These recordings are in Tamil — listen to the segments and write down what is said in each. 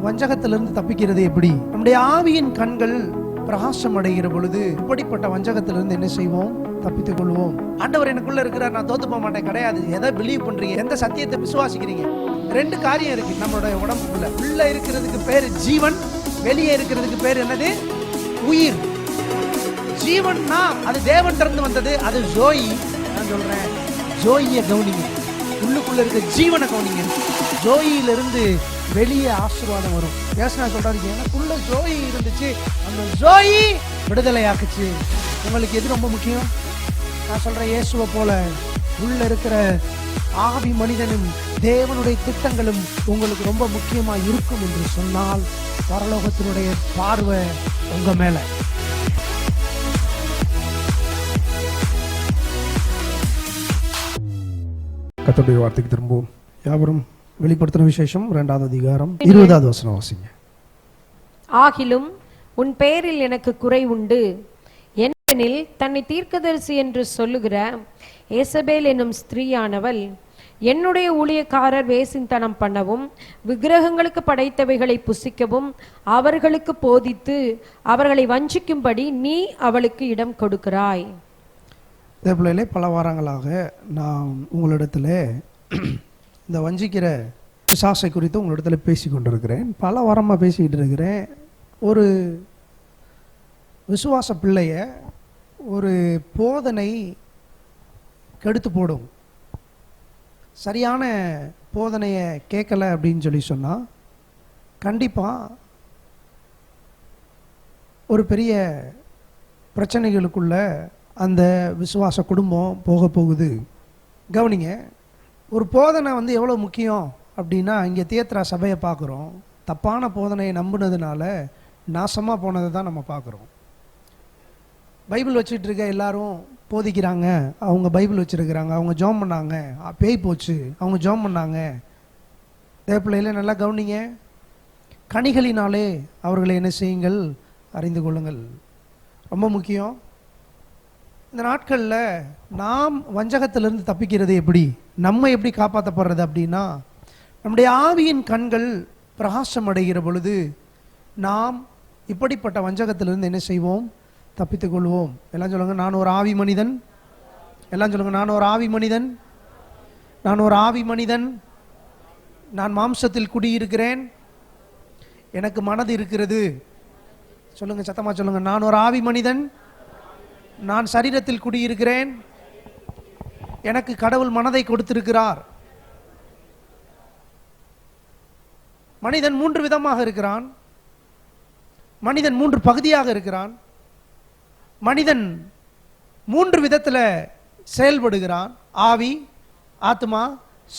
வஞ்சகத்திலிருந்து தப்பிக்கிறது எப்படி? நம்முடைய ஆவியின் கண்கள் பிரகாசம் அடைகிற பொழுது இப்படிப்பட்ட வஞ்சகத்திலிருந்து என்ன செய்வோம்? தப்பித்துக் கொள்வோம். ஆண்டவர் எனக்குள்ள இருக்கிறார், நான் தோத்து போக மாட்டேன். கிடையாது. எதை பிலீவ் பண்றீங்க, எந்த சத்தியத்தை விசுவாசிக்கிறீங்க? ரெண்டு காரியம் இருக்கு நம்மளுடைய உடம்புக்குள்ள. உள்ள இருக்கிறதுக்கு பேரு ஜீவன், வெளியே இருக்கிறதுக்கு பேர் என்னது? உயிர். ஜீவன்னா அது தேவன் இருந்து வந்தது, அது ஜோயி. நான் சொல்றேன், ஜோயியை கவனிங்க. உள்ளுக்குள்ள இருக்க ஜீவனை கவனிங்க. ஜோயிலிருந்து வெளியே ஆசீர்வாதம் வரும். ஏசனா சொல்றாரு, எனக்குள்ள ஜோயி இருந்துச்சு, அந்த ஜோயி விடுதலை ஆக்குச்சு. உங்களுக்கு எது ரொம்ப முக்கியம்? நான் சொல்றேன், இயேசுவை போல உள்ள இருக்கிற ஆவி மனிதனும் தேவனுடைய திட்டங்களும் உங்களுக்கு ரொம்ப முக்கியமா இருக்கும் என்று சொன்னால் பரலோகத்தினுடைய பார்வை உங்க மேல. கர்த்தருடைய வார்த்தைக்கு திரும்பவும். யாவரும் வெளிப்படுத்தின விசேஷம் 2ஆம் அதிகாரம் 20வது வசனம் வாசிங்க. ஆகிலும் உன் பேரில் எனக்கு குறை உண்டு, ஏனெனில் தன்னை தீர்க்கதரிசி என்று சொல்லுகிற ஏசபேல் என்னும் ஸ்திரீயானவள் என்னுடைய ஊழியக்காரர் வேசித்தனம் பண்ணவும் விக்கிரகங்களுக்கு படைத்தவைகளை புசிக்கவும் அவர்களுக்கு போதித்து அவர்களை வஞ்சிக்கும்படி நீ அவளுக்கு இடம் கொடுக்கிறாய். இதே பல வாரங்களாக நான் உங்களிடத்தில் இந்த வஞ்சிக்கிற பிசாசை குறித்து உங்களிடத்தில் பேசி கொண்டிருக்கிறேன். பல வாரமாக பேசிக்கிட்டு இருக்கிறேன். ஒரு விசுவாச பிள்ளைய ஒரு போதனை கெடுத்து போடும். சரியான போதனையை கேட்கலை அப்படின்னு சொல்லி சொன்னால் கண்டிப்பாக ஒரு பெரிய பிரச்சனைகளுக்குள்ள அந்த விசுவாச குடும்பம் போக போகுது. கவனிங்க, ஒரு போதனை எவ்வளோ முக்கியம் அப்படின்னா, இங்கே தியேத்ரா சபையை பார்க்குறோம். தப்பான போதனையை நம்பினதுனால நாசமாக போனதை தான் நம்ம பார்க்குறோம். பைபிள் வச்சுட்டு இருக்க எல்லாரும் போதிக்கிறாங்க, அவங்க பைபிள் வச்சுருக்கிறாங்க, அவங்க ஜோம் பண்ணாங்க, பேய் போச்சு, அவங்க ஜோம் பண்ணாங்க. தேவப்பிள்ளையில் நல்லா கவனிங்க, கனிகளினாலே அவர்களை என்ன செய்யுங்கள்? அறிந்து கொள்ளுங்கள். ரொம்ப முக்கியம். இந்த நாட்களில் நாம் வஞ்சகத்திலிருந்து தப்பிக்கிறது எப்படி, நம்ம எப்படி காப்பாற்றப்படுறது அப்படின்னா, நம்முடைய ஆவியின் கண்கள் பிரகாசம் அடைகிற பொழுது நாம் இப்படிப்பட்ட வஞ்சகத்திலிருந்து என்ன செய்வோம்? தப்பித்துக் கொள்வோம். எல்லாம் சொல்லுங்க, நான் ஒரு ஆவி மனிதன். எல்லாம் சொல்லுங்க, நான் ஒரு ஆவி மனிதன். நான் ஒரு ஆவி மனிதன். நான் மாம்சத்தில் குடியிருக்கிறேன், எனக்கு மனது இருக்கிறது. சொல்லுங்க, சத்தமா சொல்லுங்க, நான் ஒரு ஆவி மனிதன், நான் சரீரத்தில் குடியிருக்கிறேன், எனக்கு கடவுள் மனதை கொடுத்திருக்கிறார். மனிதன் 3 விதமாக இருக்கிறான். மனிதன் 3 பகுதியாக இருக்கிறான். மனிதன் 3 விதத்தில் செயல்படுகிறான்: ஆவி, ஆத்மா,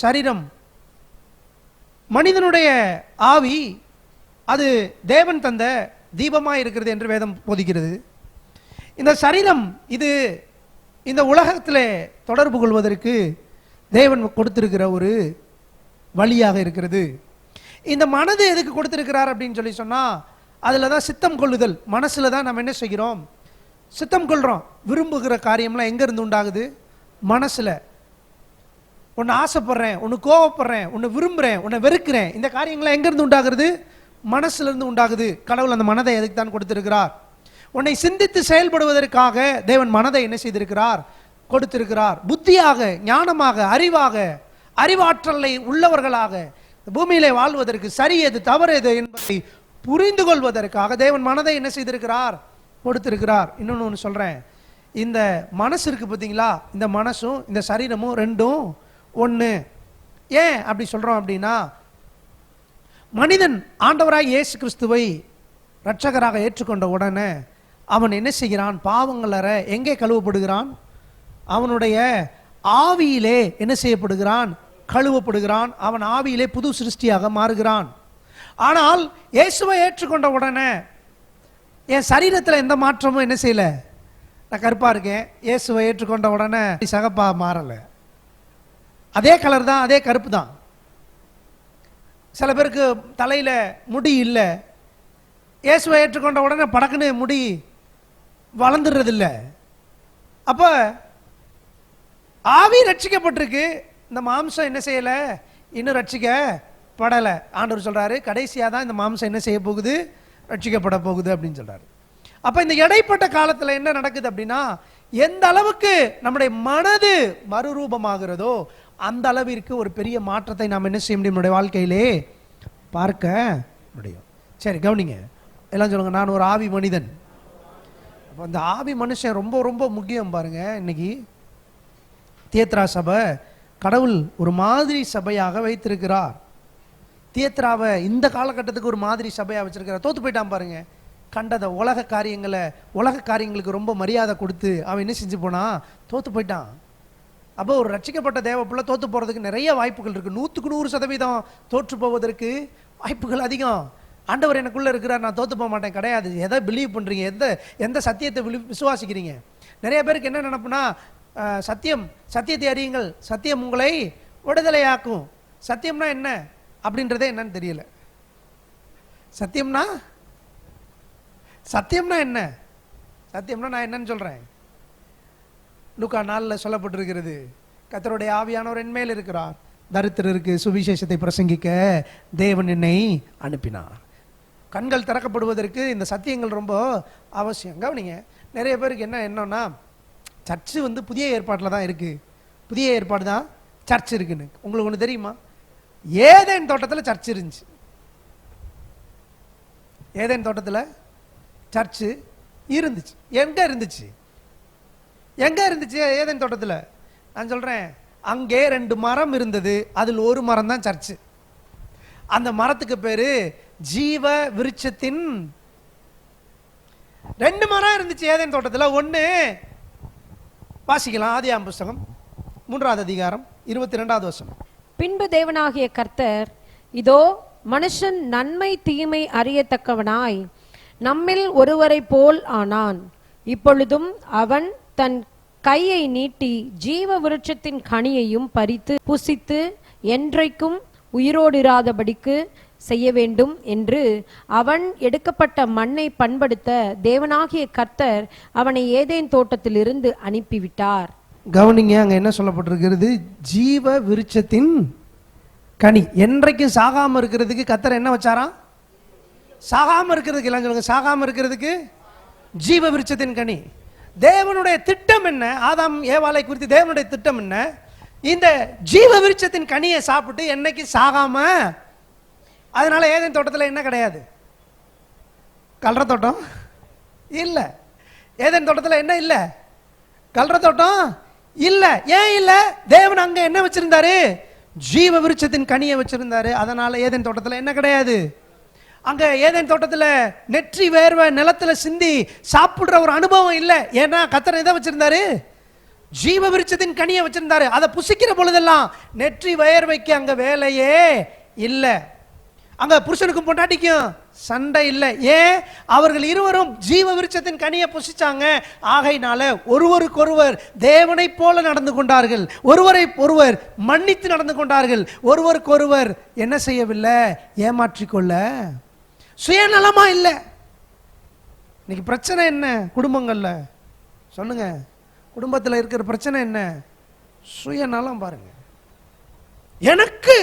சரீரம். மனிதனுடைய ஆவி அது தேவன் தந்த தீபமாக இருக்கிறது என்று வேதம் போதிக்கிறது. இந்த சரீரம் இது இந்த உலகத்தில் தொடர்பு கொள்வதற்கு தேவன் கொடுத்திருக்கிற ஒரு வழியாக இருக்கிறது. இந்த மனது எதுக்கு கொடுத்திருக்கிறார் அப்படின்னு சொல்லி சொன்னால், அதில் தான் சித்தம் கொள்ளுதல். மனசில் தான் நம்ம என்ன செய்கிறோம்? சித்தம் கொள்கிறோம். விரும்புகிற காரியம்லாம் எங்கேருந்து உண்டாகுது? மனசில். ஒன்று ஆசைப்படுறேன், ஒன்று கோவப்படுறேன், ஒன்று விரும்புகிறேன், ஒன்று வெறுக்கிறேன். இந்த காரியங்கள்லாம் எங்கேருந்து உண்டாகிறது? மனசுலேருந்து உண்டாகுது. கடவுள் அந்த மனதை எதுக்கு தான் கொடுத்திருக்கிறார்? உன்னை சிந்தித்து செயல்படுவதற்காக தேவன் மனதை என்ன செய்திருக்கிறார்? கொடுத்திருக்கிறார். புத்தியாக, ஞானமாக, அறிவாக, அறிவாற்றலை உள்ளவர்களாக பூமியிலே வாழ்வதற்கு சரி எது தவறு எது என்பதை புரிந்து கொள்வதற்காக தேவன் மனதை என்ன செய்திருக்கிறார்? கொடுத்திருக்கிறார். இன்னொன்று ஒன்று சொல்கிறேன், இந்த மனசு இருக்கு பார்த்தீங்களா, இந்த மனசும் இந்த சரீரமும் ரெண்டும் ஒன்று. ஏன் அப்படி சொல்கிறோம் அப்படின்னா, மனிதன் ஆண்டவராய் இயேசு கிறிஸ்துவை இரட்சகராக ஏற்றுக்கொண்ட உடனே அவன் என்ன செய்கிறான்? பாவங்களற எங்கே கழுவப்படுகிறான்? அவனுடைய ஆவியிலே என்ன செய்யப்படுகிறான்? கழுவப்படுகிறான். அவன் ஆவியிலே புது சிருஷ்டியாக மாறுகிறான். ஆனால் இயேசுவை ஏற்றுக்கொண்ட உடனே என் சரீரத்தில் எந்த மாற்றமும் என்ன செய்யலை. நான் கருப்பாக இருக்கேன், இயேசுவை ஏற்றுக்கொண்ட உடனே சகப்பா மாறலை. அதே கலர் தான், அதே கருப்பு தான். சில பேருக்கு தலையில் முடி இல்லை, இயேசுவை ஏற்றுக்கொண்ட உடனே படக்குன்னு முடி வளர்ந்துடுறதில்லை. அப்போ ஆவி ரட்சிக்கப்பட்டிருக்கு, இந்த மாம்சம் என்ன செய்யலை, இன்னும் ரட்சிக்கப்படலை. படலை. ஆண்டவர் சொல்றாரு கடைசியாக தான் இந்த மாம்சம் என்ன செய்ய போகுது, ரட்சிக்கப்பட போகுது அப்படின்னு சொல்றாரு. அப்ப இந்த இடைப்பட்ட காலத்துல என்ன நடக்குது அப்படின்னா, எந்த அளவுக்கு நம்முடைய மனது மறுரூபமாகிறதோ அந்த அளவிற்கு ஒரு பெரிய மாற்றத்தை நாம் என்ன செய்ய முடியும், நம்முடைய வாழ்க்கையிலே பார்க்க முடியும். சரி கவனிங்க, எல்லாம் சொல்லுங்க, நான் ஒரு ஆவி மனிதன். அப்போ அந்த ஆவி மனுஷன் ரொம்ப ரொம்ப முக்கியம் பாருங்க. இன்னைக்கு தியேத்ரா சபை கடவுள் ஒரு மாதிரி சபையாக வைத்திருக்கிறார். தியேத்ராவை இந்த காலகட்டத்துக்கு ஒரு மாதிரி சபையாக வச்சிருக்கிறார். தோத்து போயிட்டான் பாருங்க. கண்டத உலக காரியங்களுக்கு ரொம்ப மரியாதை கொடுத்து அவன் என்ன செஞ்சு போனா, தோத்து போயிட்டான். அப்போ ஒரு ரட்சிக்கப்பட்ட தேவப்புள்ள தோத்து போறதுக்கு நிறைய வாய்ப்புகள் இருக்கு. 100% தோற்று போவதற்கு வாய்ப்புகள் அதிகம். ஆண்டவர் எனக்குள்ள இருக்கிறார், நான் தோத்து போக மாட்டேன் கிடையாது. எதை பிலீவ் பண்றீங்க, எந்த சத்தியத்தை விசுவாசிக்கிறீங்க? நிறைய பேருக்கு என்ன நினைப்புனா, சத்தியத்தை அறியுங்கள், சத்தியம் உங்களை விடுதலையாக்கும். சத்தியம்னா என்ன அப்படின்றதே என்னன்னு தெரியல. சத்தியம்னா என்ன? சத்தியம்னா நான் என்னன்னு சொல்றேன். லூக்கா 4 சொல்லப்பட்டிருக்கிறது, கர்த்தருடைய ஆவியானவர் என் மேல் இருக்கிறார், தரித்திரருக்கு சுவிசேஷத்தை பிரசங்கிக்க தேவன் என்னை அனுப்பினார். கண்கள் திறக்கப்படுவதற்கு இந்த சத்தியங்கள் ரொம்ப அவசியம். கவனிங்க, நிறைய பேருக்கு என்னன்னா, சர்ச்சு புதிய ஏற்பாட்டில் தான் இருக்கு, புதிய ஏற்பாடு தான் சர்ச் இருக்குன்னு. உங்களுக்கு ஒன்று தெரியுமா? ஏதேன் தோட்டத்தில் சர்ச் இருந்துச்சு. ஏதேன் தோட்டத்தில் சர்ச்சு இருந்துச்சு. எங்க இருந்துச்சு ஏதேன் தோட்டத்தில்? நான் சொல்றேன், அங்கே 2 மரம் இருந்தது, அதில் ஒரு மரம் தான் சர்ச்சு. அந்த மரத்துக்கு பேரு ஜீவ விருட்சத்தின். 2 மரம் இருந்துச்சு ஏதேன் தோட்டத்தில். ஒன்று வாசிக்கலாம், ஆதியாகமம் புஸ்தகம் 3வது அதிகாரம் 22வது வசனம். பின்பு தேவனாகிய கர்த்தர், இதோ மனுஷன் நன்மை தீமை அறியத்தக்கவனாய் நம்மில் ஒருவரை போல் ஆனான். இப்பொழுதும் அவன் தன் கையை நீட்டி ஜீவ விருட்சத்தின் கனியையும் பறித்து புசித்து என்றைக்கும் உயிரோடிராதபடிக்கு செய்ய வேண்டும் என்று அவன் எடுக்கப்பட்ட மண்ணை பண்படுத்த தேவனாகிய கர்த்தர் அவனை ஏதேன் தோட்டத்திலிருந்து அனுப்பிவிட்டார். கவனிங்க, அங்க என்ன சொல்லப்பட்டிருக்கிறது? ஜீவ விருட்சத்தின் கனி. என்றைக்கும் சாகாம இருக்கிறதுக்கு கர்த்தர் என்ன வச்சாராம்? சாகாம இருக்கிறதுக்கு, எல்லாம் சொல்லுங்க, சாகாம இருக்கிறதுக்கு ஜீவ விருட்சத்தின் கனி. தேவனுடைய திட்டம் என்ன? ஆதாம் ஏவாளை குறித்து தேவனுடைய திட்டம் என்ன? இந்த ஜீவ விருட்சத்தின் கனியை சாப்பிட்டு என்னைக்கு சாகாம. அதனால ஏதேன் தோட்டத்தில் என்ன கிடையாது? கல்ற தோட்டம் இல்ல. ஏதேன் தோட்டத்தில் என்ன இல்ல? கல்ற தோட்டம் இல்ல. ஏன் இல்ல? தேவன் அங்க என்ன வச்சிருந்தாரு? ஜீவ விருட்சத்தின் கனியை வச்சிருந்தாரு. அதனால ஏதேன் தோட்டத்தில் என்ன கிடையாது? அங்க ஏதேன் தோட்டத்தில் நெற்றி வேர்வை நிலத்துல சிந்தி சாப்பிடுற ஒரு அனுபவம் இல்லை. ஏன்னா கர்த்தர் எதை வச்சிருந்தாரு? ஜீவ விருட்சத்தின் கனியை வச்சிருந்தாரு. அதை புசிக்கிற பொழுதெல்லாம் நெற்றி வேர்வைக்கு அங்க வேலையே இல்லை. அங்க புருஷனுக்கும் பொண்டாட்டிக்கும் சண்டை இல்லை. ஏன்? அவர்கள் இருவரும் ஜீவ விருட்சத்தின் கனியை புசிச்சாங்க. ஆகையினால ஒருவருக்கொருவர் தேவனை போல நடந்து கொண்டார்கள், ஒருவரை ஒருவர் மன்னித்து நடந்து கொண்டார்கள், ஒருவருக்கொருவர் என்ன செய்யவில்லை? ஏமாற்றிக்கொள்ள சுயநலமா இல்லை. இன்னைக்கு பிரச்சனை என்ன குடும்பங்கள்ல? சொல்லுங்க, குடும்பத்தில் இருக்கிற பிரச்சனை என்ன? சுயநலம். பாருங்க, எனக்கு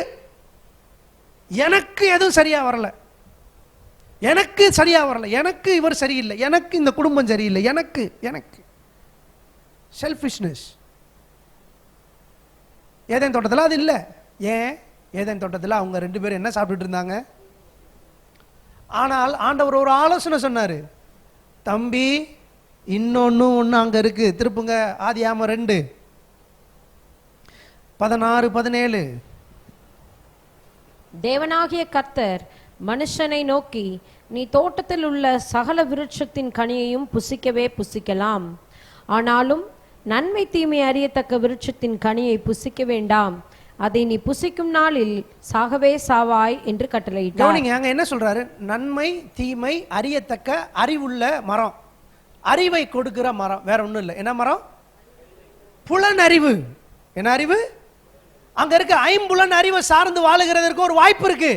எதுவும் சரியா வரல, எனக்கு இவர் சரியில்லை, எனக்கு இந்த குடும்பம் சரியில்லை, எனக்கு செல்ஃபிஷ்னஸ். ஏதேன் தோட்டத்தில் அது இல்லை. ஏன்? ஏதேன் தோட்டத்தில் அவங்க 2 பேரும் என்ன சாப்பிட்டுட்டு இருந்தாங்க? ஆனால் ஆண்டவர் ஒரு ஆலோசனை சொன்னாரு. தம்பி, ஒண்ணு அங்க இருக்கு, திருப்புங்க ஆதியாகமம் 2:16-17. தேவனாகிய கர்த்தர் மனுஷனை நோக்கி, நீ தோட்டத்தில் உள்ள சகல விருட்சத்தின் கனியையும் புசிக்கவே புசிக்கலாம், ஆனாலும் நன்மை தீமை அறியத்தக்க விருட்சத்தின் கனியை புசிக்க வேண்டாம், அதை நீ புசிக்கும் நாளில் சாகவே சாவாய் என்று கட்டளையிட்டார். அங்க என்ன சொல்றாரு? நன்மை தீமை அறியத்தக்க அறிவுள்ள மரம், அறிவை கொடுக்கிற மரம், வேற ஒண்ணும் இல்லை. என்ன மரம்? புலன் அறிவு. என்ன அறிவு? அங்க இருக்க 5 புலன் அறிவை சார்ந்து வாழுகிறதற்கு ஒரு வாய்ப்பு இருக்கு.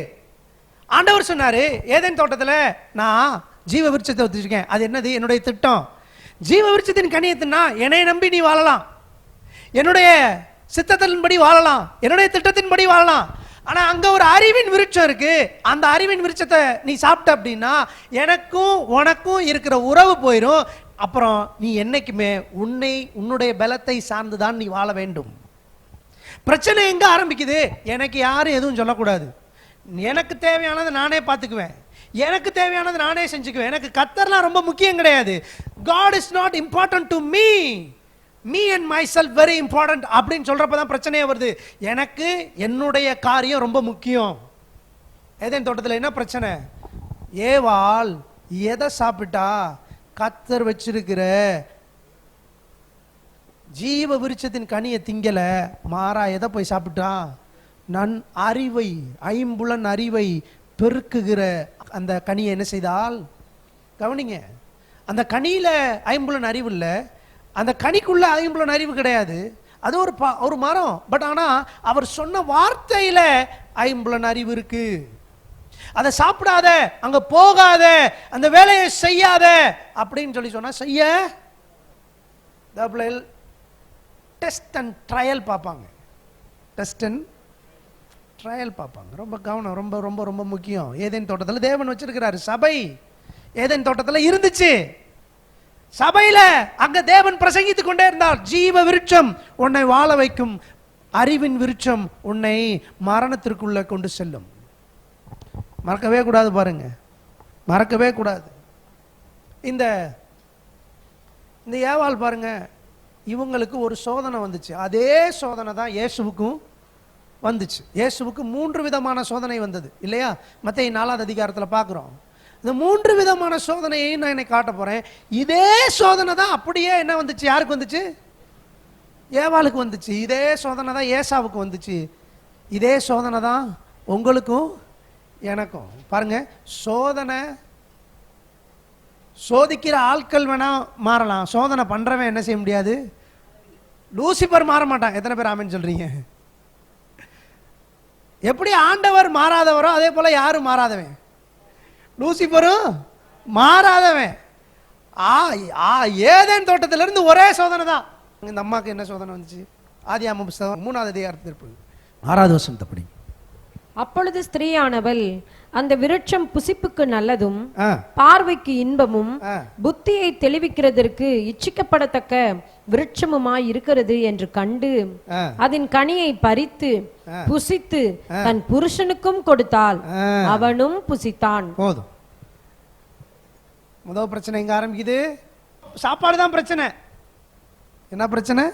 ஆண்டவர் சொன்னாரு, ஏதேன் தோட்டத்தில் நான் ஜீவ விருட்சத்தை வச்சிருக்கேன். அது என்னது? என்னுடைய திட்டம். ஜீவ விருட்சத்தின் கனியத்தின்னா என்னை நம்பி நீ வாழலாம், என்னுடைய சித்தத்தின்படி வாழலாம், என்னுடைய திட்டத்தின்படி வாழலாம். ஆனா அங்க ஒரு அறிவின் விருட்சம் இருக்கு. அந்த அறிவின் விருட்சத்தை நீ சாப்பிட்ட அப்படின்னா எனக்கும் உனக்கும் இருக்கிற உறவு போயிடும். அப்புறம் நீ என்னைக்குமே உன்னுடைய பலத்தை சார்ந்துதான் நீ வாழ வேண்டும். பிரச்சனை எங்க ஆரம்பிக்குது? எனக்கு யாரும் எதுவும் சொல்லக்கூடாது, எனக்கு தேவையானதை நானே பார்த்துக்குவேன், எனக்கு தேவையானது நானே செஞ்சுக்குவேன், எனக்கு கர்த்தர்லாம் ரொம்ப முக்கியம் கிடையாது, God is not important to me, me and myself very important அப்படின்னு சொல்றப்ப தான் பிரச்சனையே வருது. எனக்கு என்னுடைய காரியம் ரொம்ப முக்கியம். ஏதேன் தோட்டத்தில் என்ன பிரச்சனை? ஏவாள் எதை சாப்பிட்டா? கர்த்தர் வச்சிருக்கிற ஜீவ விருட்சத்தின் கனியை திங்கல, மாறா எதை போய் சாப்பிட்டான்? அறிவை, ஐம்புலன் அறிவை பெருக்குகிற அந்த கனியை என்ன செய்தால்? கவனிங்க, அந்த கனியில ஐம்புலன் அறிவு இல்ல, அந்த கனிக்குள்ள ஐம்புலன் அறிவு கிடையாது, அது ஒரு மரம். பட் ஆனா அவர் சொன்ன வார்த்தையில ஐம்புலன் அறிவு இருக்கு. அதை சாப்பிடாத, அங்க போகாத, அந்த வேலையை செய்யாத அப்படின்னு சொல்லி சொன்னா செய்ய டெஸ்ட் அண்ட் ட்ரையல் பார்ப்பாங்க. டெஸ்ட் அண்ட் ட்ரையல் பார்ப்பாங்க. ரொம்ப கவனம், ரொம்ப ரொம்ப ரொம்ப முக்கியம். ஏதேன் தோட்டத்தில் தேவன் வச்சிருக்கிறாரு சபை. ஏதேன் தோட்டத்தில் இருந்துச்சு சபையில, அங்க தேவன் பிரசங்கித்துக் கொண்டே இருந்தார். ஜீவ விருட்சம் உன்னை வாழ வைக்கும், அறிவின் விருட்சம் உன்னை மரணத்திற்குள்ள கொண்டு செல்லும். மறக்கவே கூடாது, பாருங்க, மறக்கவே கூடாது. இந்த ஏவாள் பாருங்க, இவங்களுக்கு ஒரு சோதனை வந்துச்சு. அதே சோதனை தான் இயேசுவுக்கும் வந்துச்சு. இயேசுவுக்கு 3 விதமான சோதனை வந்தது இல்லையா? மத்தேயு 4ஆம் அதிகாரத்தில் பார்க்குறோம். இந்த 3 விதமான சோதனையை நான் என்னை காட்ட போறேன். இதே சோதனை தான் அப்படியே என்ன வந்துச்சு? யாருக்கு வந்துச்சு? ஏவாளுக்கு வந்துச்சு. இதே சோதனை தான் ஏசாவுக்கு வந்துச்சு. இதே சோதனை தான் உங்களுக்கும் எனக்கும். பாருங்க, சோதனை சோதிக்கிற ஆட்கள் வேணா மாறலாம், சோதனை பண்றவன் என்ன செய்ய முடியாது? லூசிபர் மாற மாட்டான். எத்தனை பேர் ஆமென் சொல்றீங்க? எப்படி ஆண்டவர் மாறாதவரோ அதே போல யாரும் மாறாதவன், லூசிபரும் மாறாதவன். ஏதேன் தோட்டத்திலிருந்து ஒரே சோதனை தான். இந்த அம்மாக்கு என்ன சோதனை வந்துச்சு? ஆதியாகமம் புத்தகம் 3ஆம் அதிகாரத்தில் 6வது வசனத்தை படி. அப்பொழுது ஸ்திரீயானவள் அந்த விருட்சம் புசிப்புக்கு நல்லதும் பார்வைக்கு இன்பமும் புத்தியை தெளிவிக்கிறதற்கு இச்சிக்கப்படத்தக்க விருட்சமுமாய் இருக்கிறது என்று கண்டு அதன் கனியை பறித்து புசித்து தன் புருஷனுக்கும் கொடுத்தாள், அவனும் புசித்தான். போதும். முதல் பிரச்சனை எங்க ஆரம்பிக்குது? சாப்பாடு தான் பிரச்சனை. என்ன பிரச்சனை?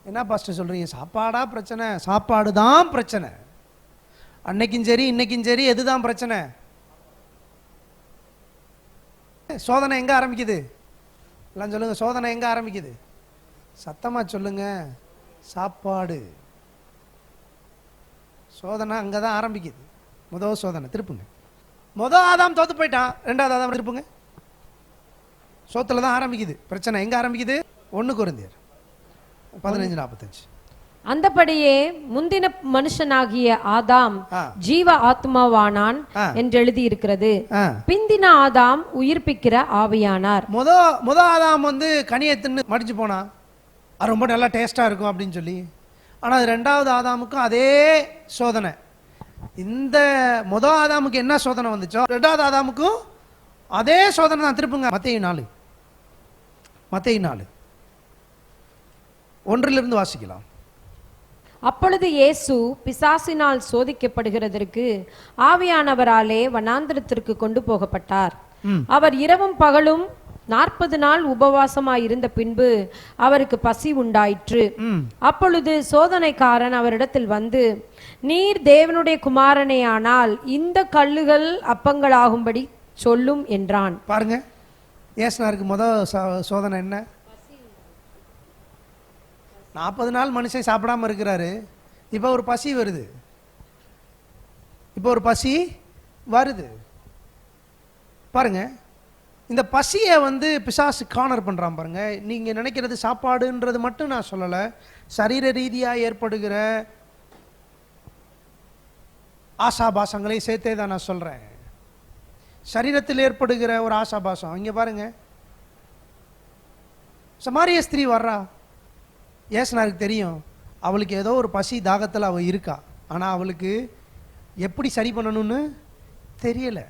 என்ன பாஸ்டர் சொல்றீங்க? சாப்பாடா பிரச்சனை? சாப்பாடு தான் பிரச்சனை. அன்னைக்கும் சரி இன்னைக்கும் சரி எதுதான் பிரச்சனை? சோதனை எங்க ஆரம்பிக்குது? எல்லாம் சொல்லுங்க, சோதனை எங்க ஆரம்பிக்குது? சத்தமா சொல்லுங்க. சாப்பாடு. சோதனை அங்கதான் ஆரம்பிக்குது. முதல் சோதனை திருப்புங்க. முதல் ஆதாம் தோத்து போயிட்டான், 2வது ஆதாம் திருப்புங்க. சோத்துல தான் ஆரம்பிக்குது பிரச்சனை. எங்க ஆரம்பிக்குது? 1 கொரிந்தியர் 15:45. அந்தபடியே முந்தின மனுஷனாகிய ஆதாம் ஜீவ ஆத்மாவானான் என்று எழுதி இருக்கிறது. பிந்தின ஆதாம் உயிர்ப்பிக்கிற ஆவியானார். முத ஆதாம் கனியை தின்னு மடிச்சு போனா, அது ரொம்ப நல்லா டேஸ்டா இருக்கும் அப்படின்னு சொல்லி. ஆனா 2வது ஆதாமுக்கும் அதே சோதனை. இந்த முத ஆதாமுக்கு என்ன சோதனை வந்துச்சோ 2வது ஆதாமுக்கும் அதே சோதனை தான். திருப்புங்க மத்தேயு 4. மத்தேயு 4 1 வாசிக்கலாம். அப்பொழுது இயேசு பிசாசினால் சோதிக்கப்படுகிறதற்கு ஆவியானவராலே வனாந்திரத்திற்கு கொண்டு போகப்பட்டார். அவர் இரவும் பகலும் 40 நாள் உபவாசமாயிருந்த பின்பு அவருக்கு பசி உண்டாயிற்று. அப்பொழுது சோதனைக்காரன் அவரிடத்தில் வந்து, நீர் தேவனுடைய குமாரனே ஆனால் இந்த கல்லுகள் அப்பங்களாகும்படி சொல்லும் என்றான். பாருங்க, ஏசுனாருக்கு முதல் சோதனை என்ன? 40 நாள் மனுஷன் சாப்பிடாம இருக்கிறாரு. இப்போ ஒரு பசி வருது. பாருங்க, இந்த பசியை பிசாசு கார்னர் பண்றான். பாருங்க, நீங்க நினைக்கிறது சாப்பாடுன்றது மட்டும் நான் சொல்லல, சரீர ரீதியா ஏற்படுகிற ஆசாபாசங்களை சேர்த்தே தான் நான் சொல்றேன். சரீரத்தில் ஏற்படுகிற ஒரு ஆசாபாசம். இங்க பாருங்க, சமாரிய ஸ்திரீ வர்றா. ஏசுனாருக்கு தெரியும் அவளுக்கு ஏதோ ஒரு பசி தாகத்தில் அவள் இருக்கா. ஆனால் அவளுக்கு எப்படி சரி பண்ணணும்னு தெரியலை.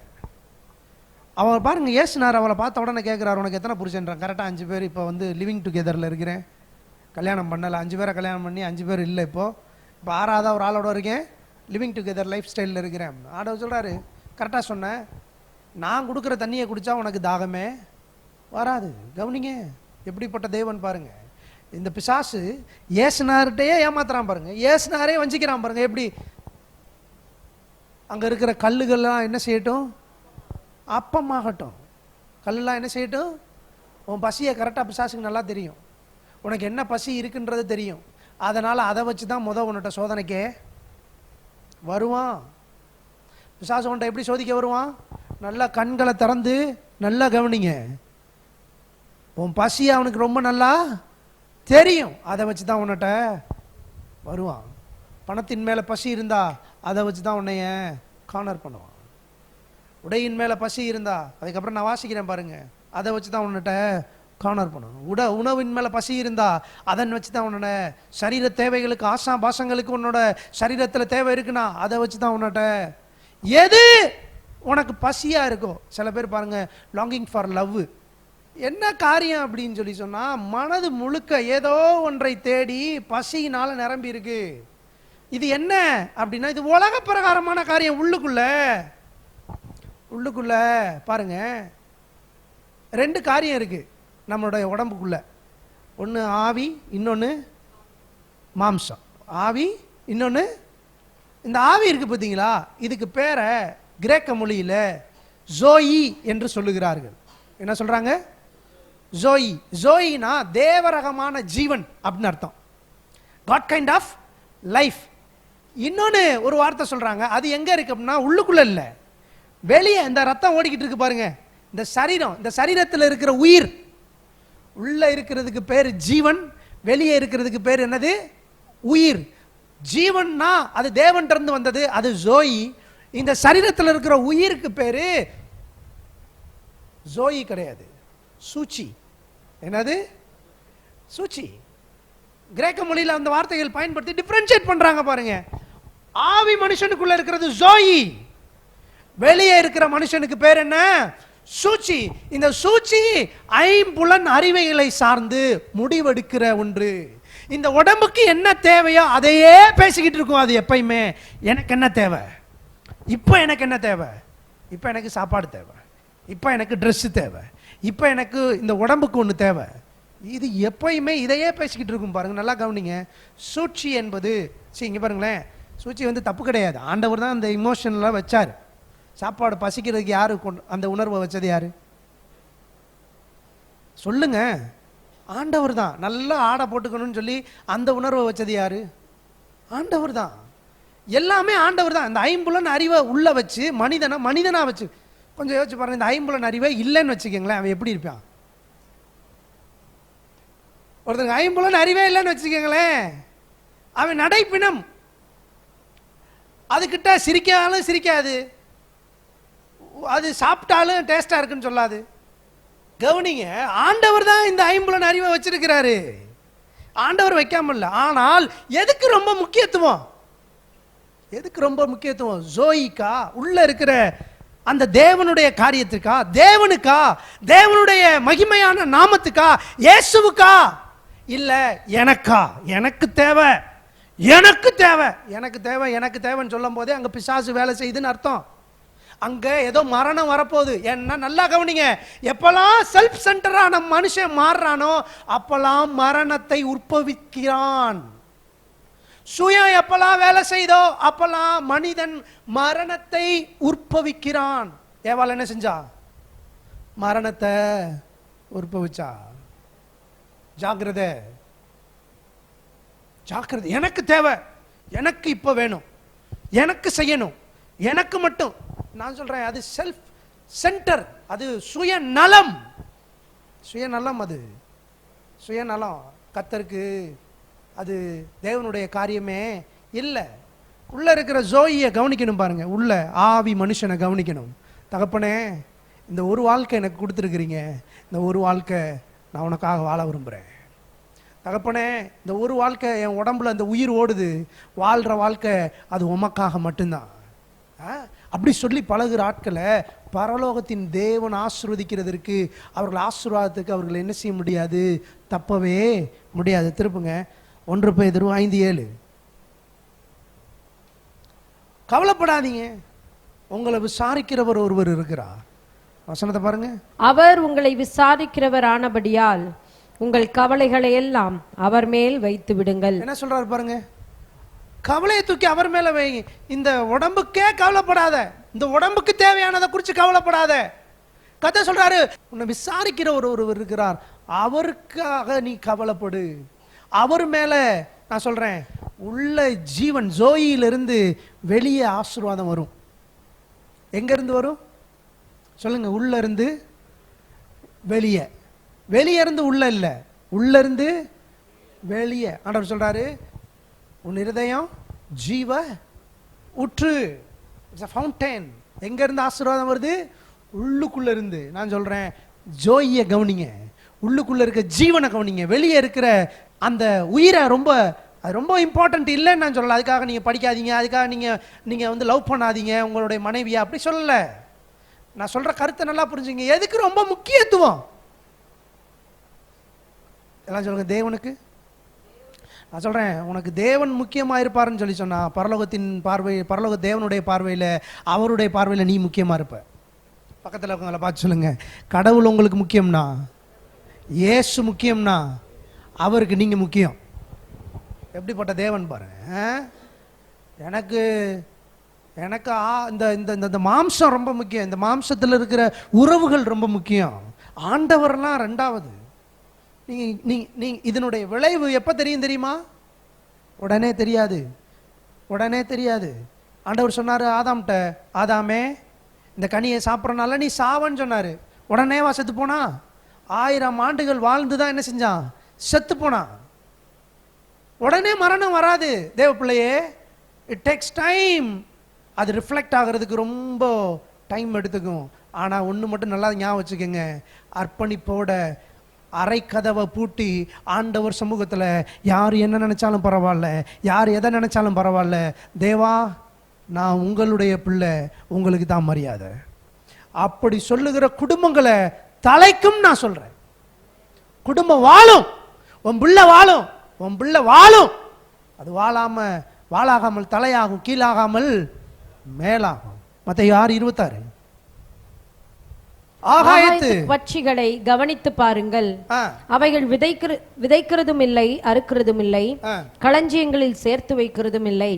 அவள் பாருங்க, ஏசுனார் அவளை பார்த்த உடனே கேட்குறாரு, உனக்கு எத்தனை புருஷன்றான்? கரெக்டாக 5 பேர். இப்போ வந்து லிவிங் டுகெதரில் இருக்கிறேன், கல்யாணம் பண்ணலை. 5 பேரை கல்யாணம் பண்ணி 5 பேர் இல்லை. இப்போ 6ஆவதா ஒரு ஆளோட இருக்கேன், லிவிங் டுகெதர் லைஃப் ஸ்டைலில் இருக்கிறேன். ஆடவர் சொல்கிறாரு, கரெக்டாக சொன்னேன், நான் கொடுக்குற தண்ணியை குடித்தா உனக்கு தாகமே வராது. கவனிங்க, எப்படிப்பட்ட தேவன் பாருங்க. இந்த பிசாசு ஏசுனார்கிட்டயே ஏமாத்துறான் பாருங்க, ஏசுனாரே வஞ்சிக்கிறான் பாருங்க. எப்படி அங்கே இருக்கிற கல்லுகள்லாம் என்ன செய்யட்டும்? அப்பமாகட்டும். கல்லெலாம் என்ன செய்யட்டும்? உன் பசியை கரெக்டாக பிசாசுக்கு நல்லா தெரியும், உனக்கு என்ன பசி இருக்குன்றது தெரியும். அதனால் அதை வச்சு தான் உன்னிட்ட சோதனைக்கே வருவான். பிசாசு உன்ட்ட எப்படி சோதிக்க வருவான்? நல்லா கண்களை திறந்து நல்லா கவனிங்க. உன் பசி அவனுக்கு ரொம்ப நல்லா தெரியும், அதை வச்சு தான் உன்னிட்ட வருவான். பணத்தின் மேலே பசி இருந்தா அதை வச்சு தான் உன்னைய கார்னர் பண்ணுவான். உடையின் மேலே பசி இருந்தா, அதுக்கப்புறம் நான் வாசிக்கிறேன் பாருங்க, அதை வச்சு தான் உன்னிட்ட கார்னர் பண்ணுவான். உணவின் மேலே பசி இருந்தா அதன் வச்சு தான் உன்னோட சரீர தேவைகளுக்கு, ஆசா பாசங்களுக்கு உன்னோட சரீரத்தில் தேவை இருக்குன்னா அதை வச்சு தான் உன்னிட்ட எது உனக்கு பசியாக இருக்கோ. சில பேர் பாருங்க, லாங்கிங் ஃபார் லவ். என்ன காரியம் அப்படின்னு சொல்லி சொன்னால், மனது முழுக்க ஏதோ ஒன்றை தேடி பசியினால் நிரம்பி இருக்கு. இது என்ன அப்படின்னா, இது உலக பிரகாரமான காரியம். உள்ளுக்குள்ள பாருங்க, 2 காரியம் இருக்கு நம்மளுடைய உடம்புக்குள்ள. ஒன்று ஆவி, இன்னொன்று மாம்சம். ஆவி, இன்னொன்று இந்த ஆவி இருக்கு பார்த்தீங்களா, இதுக்கு பேரை கிரேக்க மொழியில் ஜோயி என்று சொல்லுகிறார்கள். என்ன சொல்றாங்க? ஜோயி. ஜோயினா தேவரகமான ஜீவன் அப்படின்னு அர்த்தம், காட் கைண்ட் ஆஃப் லைஃப். இன்னொன்று ஒரு வார்த்தை சொல்றாங்க, அது எங்க இருக்கு அப்படின்னா உள்ளுக்குள்ள இல்லை, வெளியே. இந்த ரத்தம் ஓடிக்கிட்டு இருக்கு பாருங்க, இந்த சரீரம், இந்த சரீரத்தில் இருக்கிற உயிர். உள்ள இருக்கிறதுக்கு பேர் ஜீவன், வெளியே இருக்கிறதுக்கு பேர் என்னது? உயிர். ஜீவன்னா அது தேவன் இருந்து வந்தது, அது ஜோயி. இந்த சரீரத்தில் இருக்கிற உயிருக்கு பேரு ஜோயி கிடையாது, சூச்சி. என்னது? சூச்சி. கிரேக்க மொழியில் அந்த வார்த்தைகள் பயன்படுத்தி டிஃபரன்ஷியேட் பண்றாங்க பாருங்க. ஆவி மனுஷனுக்குள்ள இருக்கிறது ஜோயி, வெளியே இருக்கிற மனுஷனுக்கு பேர் என்ன? சூச்சி. இந்த சூச்சி ஐம்புலன் அறிவைகளை சார்ந்து முடிவெடுக்கிற ஒன்று. இந்த உடம்புக்கு என்ன தேவையோ அதையே பேசிக்கிட்டு இருக்கும். அது எப்பயுமே எனக்கு என்ன தேவை, இப்போ எனக்கு என்ன தேவை, இப்போ எனக்கு சாப்பாடு தேவை, இப்போ எனக்கு ட்ரெஸ்ஸு தேவை, இப்போ எனக்கு இந்த உடம்புக்கு ஒன்று தேவை. இது எப்பயுமே இதையே பேசிக்கிட்டு இருக்கும் பாருங்க. நல்லா கவனிங்க. சூழ்ச்சி என்பது, இங்கே பாருங்களேன், சூழ்ச்சி வந்து தப்பு கிடையாது. ஆண்டவர் தான் அந்த இமோஷனெலாம் வச்சார். சாப்பாடு பசிக்கிறதுக்கு யாரு அந்த உணர்வை வச்சது? யாரு சொல்லுங்க? ஆண்டவர் தான். நல்லா ஆடை போட்டுக்கணும்னு சொல்லி அந்த உணர்வை வச்சது யாரு? ஆண்டவர் தான். எல்லாமே ஆண்டவர் தான். இந்த ஐம்புலன் அறிவை உள்ள வச்சு மனிதனா வச்சு கொஞ்சம் யோசிச்சு பாருங்க. இந்த ஐம்புலன் அறிவை இல்லைன்னு வச்சுக்கோங்களேன், அவன் எப்படி இருப்பான்? ஒருத்தருக்கு ஐம்புலன் அறிவே இல்லைன்னு வச்சுக்கோங்களேன், அவன் நடைப்பினம். அதுகிட்ட சிரிக்காலும் சிரிக்காது, அது சாப்பிட்டாலும் டேஸ்டா இருக்குன்னு சொல்லாது. கவனிங்க, ஆண்டவர் தான் இந்த ஐம்புலன் அறிவை வச்சிருக்கிறாரு. ஆண்டவர் வைக்காம இல்லை. ஆனால் எதுக்கு ரொம்ப முக்கியத்துவம்? எதுக்கு ரொம்ப முக்கியத்துவம்? ஜோயிக்கா, உள்ள இருக்கிற அந்த தேவனுடைய காரியத்துக்கா, தேவனுக்கா, தேவனுடைய மகிமையான நாமத்துக்கா, இயேசுவுக்கா, இல்ல எனக்கா? எனக்கு தேவை, எனக்கு தேவை, எனக்கு தேவை, எனக்கு தேவைன்னு சொல்லும் போதே அங்க பிசாசு வேலை செய்யுதுன்னு அர்த்தம். அங்க ஏதோ மரணம் வரப்போகுது. ஏன்னா நல்லா கவனிங்க, எப்பெல்லாம் செல்ஃப் சென்டரான மனுஷன் மாறுறானோ அப்பெல்லாம் மரணத்தை உற்பவிக்கிறான். சுயம் எப்பெல்லாம் வேலை செய்தோ அப்பெல்லாம் மனிதன் மரணத்தை உற்பவிக்கிறான். ஏவாள் என்ன செஞ்சா? மரணத்தை உற்பவிச்சா. ஜாக்கிரதை, ஜாக்கிரதை. எனக்கு தேவை, எனக்கு இப்ப வேணும், எனக்கு செய்யணும், எனக்கு மட்டும். நான் சொல்றேன், அது செல்ஃப் சென்டர், அது சுயநலம். சுயநலம், அது சுயநலம். கர்த்தருக்கு அது தேவனுடைய காரியமே இல்லை. உள்ள இருக்கிற ஜோயியை கவனிக்கணும் பாருங்க. உள்ள ஆவி மனுஷனை கவனிக்கணும். தகப்பனே, இந்த ஒரு வாழ்க்கை எனக்கு கொடுத்துருக்கிறீங்க, இந்த ஒரு வாழ்க்கை நான் உனக்காக வாழ விரும்புகிறேன். தகப்பனே, இந்த ஒரு வாழ்க்கை என் உடம்புல அந்த உயிர் ஓடுது, வாழ்கிற வாழ்க்கை அது உமக்காக மட்டும்தான். அப்படி சொல்லி பழகுற ஆட்களை பரலோகத்தின் தேவன் ஆசீர்வதிக்கிறதற்கு, அவர்கள் ஆசீர்வாதத்துக்கு அவர்கள் என்ன செய்ய முடியாது? தப்பவே முடியாது. திருப்புங்க 1 பேதுரு 5:7. கவலைப்படாதீங்க, உங்களை விசாரிக்கிறவர் ஒருவர் இருக்கிறார். வசனத்தை பாருங்க. அவர் உங்களை விசாரிக்கிறவர் ஆனபடியால் உங்கள் கவலைகளை எல்லாம் அவர் மேல் வைத்து விடுங்கள். என்ன சொல்றாரு பாருங்க, கவலையை தூக்கி அவர் மேல வைங்க. இந்த உடம்புக்கே கவலைப்படாத, இந்த உடம்புக்கு தேவையானதை குறித்து கவலைப்படாத. கர்த்தர் சொல்றாரு, உன்னை விசாரிக்கிற ஒருவர் இருக்கிறார், அவருக்காக நீ கவலைப்படு. அவர் மேல நான் சொல்றேன், உள்ள ஜீவன் ஜோயிலிருந்து வெளியே ஆசீர்வாதம் வரும். எங்க இருந்து வரும் சொல்லுங்க? உள்ள இருந்து வெளியே, வெளியே இருந்து உள்ள இல்ல, உள்ள இருந்து வெளியே. ஆண்டவர் சொல்றாரு, உன் இருதயம் ஜீவ ஊற்று, இட்ஸ் a fountain. எங்க இருந்து ஆசீர்வாதம் வருது? உள்ளுக்குள்ள இருந்து. நான் சொல்றேன், ஜோயியை கவனிங்க, உள்ளுக்குள்ள இருக்க ஜீவனை கவனிங்க. வெளியே இருக்கிற அந்த உயிரை அது ரொம்ப இம்பார்ட்டன்ட் இல்லைன்னு நான் சொல்லல. அதுக்காக நீங்க படிக்காதீங்க, அதுக்காக நீங்க வந்து லவ் பண்ணாதீங்க உங்களுடைய மனைவியை, அப்படி சொல்லல. நான் சொல்ற கருத்தை நல்லா புரிஞ்சுங்க. எதுக்கு ரொம்ப முக்கியத்துவம்? எல்லாம் சொல்லுங்க, தேவனுக்கு. நான் சொல்றேன், உனக்கு தேவன் முக்கியமா இருப்பாருன்னு சொல்லி சொன்னா, பரலோகத்தின் பார்வை, பரலோக தேவனுடைய பார்வையில, அவருடைய பார்வையில நீ முக்கியமா இருப்ப. பக்கத்தில் இருக்கவங்களை பார்த்து சொல்லுங்க, கடவுள் உங்களுக்கு முக்கியம்னா, இயேசு முக்கியம்னா, அவருக்கு நீங்க முக்கியம். எப்படிப்பட்ட தேவன் பாரு. எனக்கு எனக்கு இந்த மாம்சம் ரொம்ப முக்கியம், இந்த மாம்சத்தில் இருக்கிற உறவுகள் ரொம்ப முக்கியம், ஆண்டவர்லாம் ரெண்டாவது. நீ இதனுடைய விளைவு எப்ப தெரியுமா? உடனே தெரியாது, உடனே தெரியாது. ஆண்டவர் சொன்னாரு ஆதாம்கிட்ட, ஆதாமே இந்த கனியை சாப்பிட்றனால நீ சாவன்னு சொன்னாரு. உடனே செத்து போனா? 1000 ஆண்டுகள் வாழ்ந்துதான் என்ன செஞ்சான்? செத்து போனான். உடனே மரணம் வராது தேவ பிள்ளையே, இட் டேக்ஸ் டைம். அது ரிஃப்ளெக்ட் ஆகிறதுக்கு ரொம்ப டைம் எடுத்துக்கும். ஆனா ஒண்ணு மட்டும் நல்லா ஞாபகம் வச்சுக்கோங்க, அர்ப்பணிப்போட அரை கதவை பூட்டி ஆண்டவர் சமூகத்துல யார் என்ன நினைச்சாலும் பரவாயில்ல, யார் எதை நினைச்சாலும் பரவாயில்ல, தேவா நான் உங்களுடைய பிள்ளை, உங்களுக்கு தான் மரியாதை, அப்படி சொல்லுகிற குடும்பங்களை தலைக்கும். நான் சொல்றேன், குடும்பம் வாழும், உன் பிள்ளை வாழும், உன் பிள்ளை வாழும். அது வாழாகாமல் தலையாகும், கீழாகாமல் மேலாகும். மத்தேயு 6:26. ஆகாயத்து பட்சிகளை கவனித்து பாருங்கள், அவைகள் விதைக்கிறதும் இல்லை, அறுக்கிறதும் இல்லை, களஞ்சியங்களில் சேர்த்து வைக்கிறதும் இல்லை,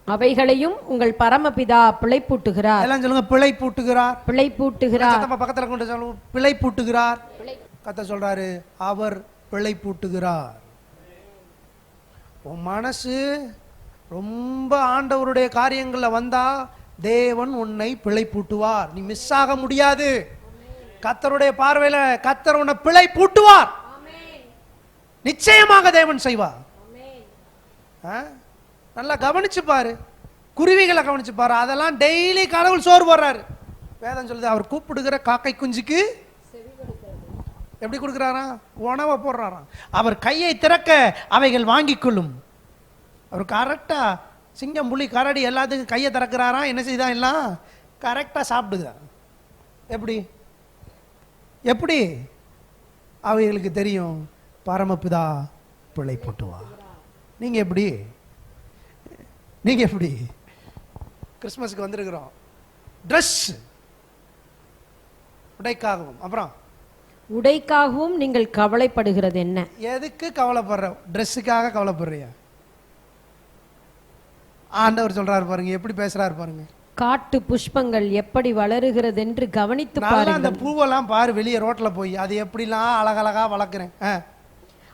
அவைகளையும் உங்கள் பரமபிதா பிழைப்பூட்டுகிறார். எல்லாம் சொல்லுங்க, பிழைப்பூட்டுகிறார். பிழைப்பூட்டுகிறார். பக்கத்துல கொண்டு சொல்லுங்க, பிழைப்பூட்டுகிறார். கர்த்தர் சொல்றாரு, அவர் பிழைப்பூட்டுகிறார். உன் மனசு ரொம்ப ஆண்டவருடைய காரியங்கள்ல வந்தா தேவன் உன்னை பிழைப்பூட்டுவார். நீ மிஸ் ஆக முடியாது. கர்த்தருடைய பார்வையில கர்த்தர் உன்னை பிழைப்பூட்டுவார். நிச்சயமாக தேவன் செய்வார். நல்லா கவனிச்சு பாரு, குருவிகளை கவனிச்சு பாரு, அதெல்லாம் டெய்லி கடவுள் சோறு போடுறாரு. வேதம் சொல்லுது, அவர் கூப்பிடுகிற காக்கை குஞ்சுக்கு எப்படி கொடுக்குறாரா? உணவை போடுறாராம். அவர் கையை திறக்க அவைகள் வாங்கிக் கொள்ளும். அவர் கரெக்டா சிங்கம், புலி, கரடி எல்லாத்துக்கும் கையை திறக்கிறாராம். என்ன செய்தான்? எல்லாம் கரெக்டா சாப்பிடுகிறார். எப்படி எப்படி அவைகளுக்கு தெரியும்? பரமபிதா பிழை போட்டுவா. நீங்க எப்படி கிறிஸ்மஸுக்கு வந்திருக்கிறோம், ட்ரெஸ் உடைக்காகவும், அப்புறம் உடைக்காகவும் நீங்கள் கவலைப்படுகிறது என்ன? எதுக்கு கவலைப்படுற? ட்ரெஸ்ஸுக்காக கவலைப்படுறியா? ஆண்டவர் சொல்றாரு பாருங்க, எப்படி பேசுறாரு பாருங்க. காட்டு புஷ்பங்கள் எப்படி வளருகிறது என்று கவனித்து பாருங்க. அந்த பூவெல்லாம் பாரு, வெளியே ரோட்ல போய் அது எப்படிலாம் அழகழகா வளர்க்கிறேன்.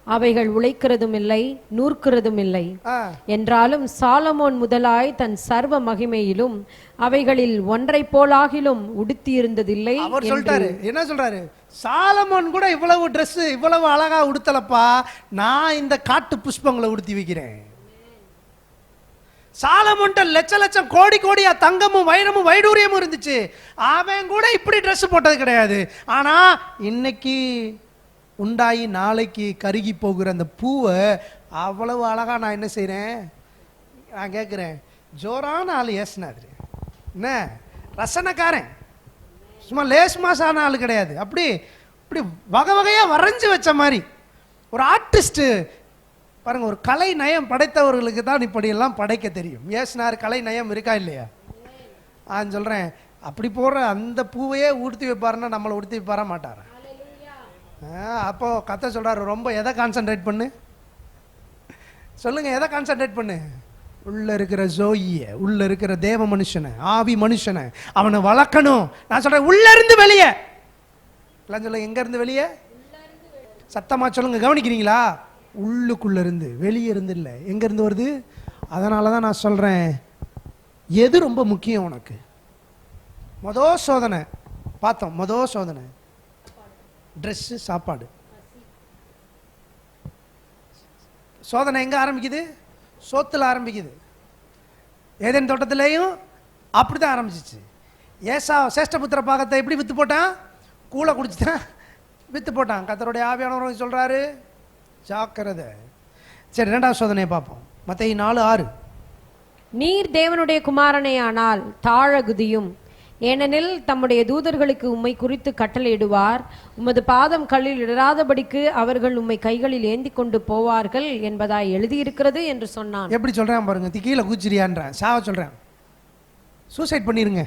அவைகள் உழைக்கிறதும் இல்லை, நூற்கிறதும் இல்லை, என்றாலும் சாலமோன் முதலாய் தன் சர்வ மகிமையிலும் அவைகளில் ஒன்றை போலாகிலும் உடுத்தி இருந்ததில்லை. அவர் சொல்றாரு, என்ன சொல்றாரு? சாலமோன் கூட இவ்வளவு ட்ரெஸ் இவ்வளவு அழகா உடுத்தலப்பா, நான் இந்த காட்டு புஷ்பங்களை உடுத்தி வைக்கிறேன். சாலமோன்ட்ட லட்ச லட்சம் கோடி கோடியா தங்கமும் வைரமும் வைடூரியமும் இருந்துச்சு, அவன் கூட இப்படி ட்ரெஸ் போட்டது கிடையாது. ஆனா இன்னைக்கு உண்டாகி நாளைக்கு கருகி போகிற அந்த பூவை அவ்வளவு அழகா நான் என்ன செய்கிறேன், நான் கேட்குறேன், ஜோரான ஆள் ஏசுனாரு, என்ன ரசனைக்காரன், சும்மா லேஸ் மாசான ஆள் கிடையாது, அப்படி இப்படி வகை வகையாக வரைஞ்சி வச்ச மாதிரி ஒரு ஆர்டிஸ்ட்டு பாருங்க. ஒரு கலை நயம் படைத்தவர்களுக்கு தான் இப்படியெல்லாம் படைக்க தெரியும். ஏசுனார் கலை நயம் இருக்கா இல்லையா? சொல்கிறேன், அப்படி போடுற அந்த பூவையே உடுத்தி வைப்பாருன்னா நம்மளை உடுத்தி வைப்பாரா மாட்டாரா? அப்போ கத்த சொல்கிறாரு, ரொம்ப எதை கான்சன்ட்ரேட் பண்ணு சொல்லுங்க, எதை கான்சன்ட்ரேட் பண்ணு? உள்ள இருக்கிற ஜோயிய, உள்ள இருக்கிற தேவ மனுஷனை, ஆவி மனுஷனை அவனை வளர்க்கணும். நான் சொல்றேன், உள்ள இருந்து வெளியே எல்லாம் சொல்ல. எங்க இருந்து வெளியே? சத்தமா சொல்லுங்க, கவனிக்கிறீங்களா? உள்ளுக்குள்ள இருந்து, வெளியே இருந்து இல்லை, எங்க இருந்து வருது? அதனால தான் நான் சொல்றேன், எது ரொம்ப முக்கியம் உனக்கு? மொதல் சோதனை பார்த்தோம், மொதல் சோதனை ட்ரெஸ்ஸு, சாப்பாடு. சோதனை எங்க ஆரம்பிக்குது? சோத்துல ஆரம்பிக்குது. ஏதேன் தோட்டத்திலேயும் அப்படிதான் ஆரம்பிச்சிச்சு. ஏசா சேஷ்டபுத்திர பாகத்தை எப்படி வித்து போட்டான்? கூளை குடிச்சுதான் வித்து போட்டான். கர்த்தருடைய ஆவியானவர் சொல்றாரு, ஜாக்கிரதை. சரி, இரண்டாவது சோதனையை பார்ப்போம். மத்தேயு 4:6. நீர் தேவனுடைய குமாரனே ஆனால் தாழ குதியும், ஏனெனில் தம்முடைய தூதர்களுக்கு உம்மை குறித்து கட்டளையிடுவார், உமது பாதம் கல்லில் இடராதபடிக்கு அவர்கள் உம்மை கைகளில் ஏந்தி கொண்டு போவார்கள் என்பதாய் எழுதியிருக்கிறது என்று சொன்னான். எப்படி சொல்றேன் பாருங்க, கீழே கூச்சிரியான்றேன், சாவ சொல்றேன், சூசைட் பண்ணிருங்க.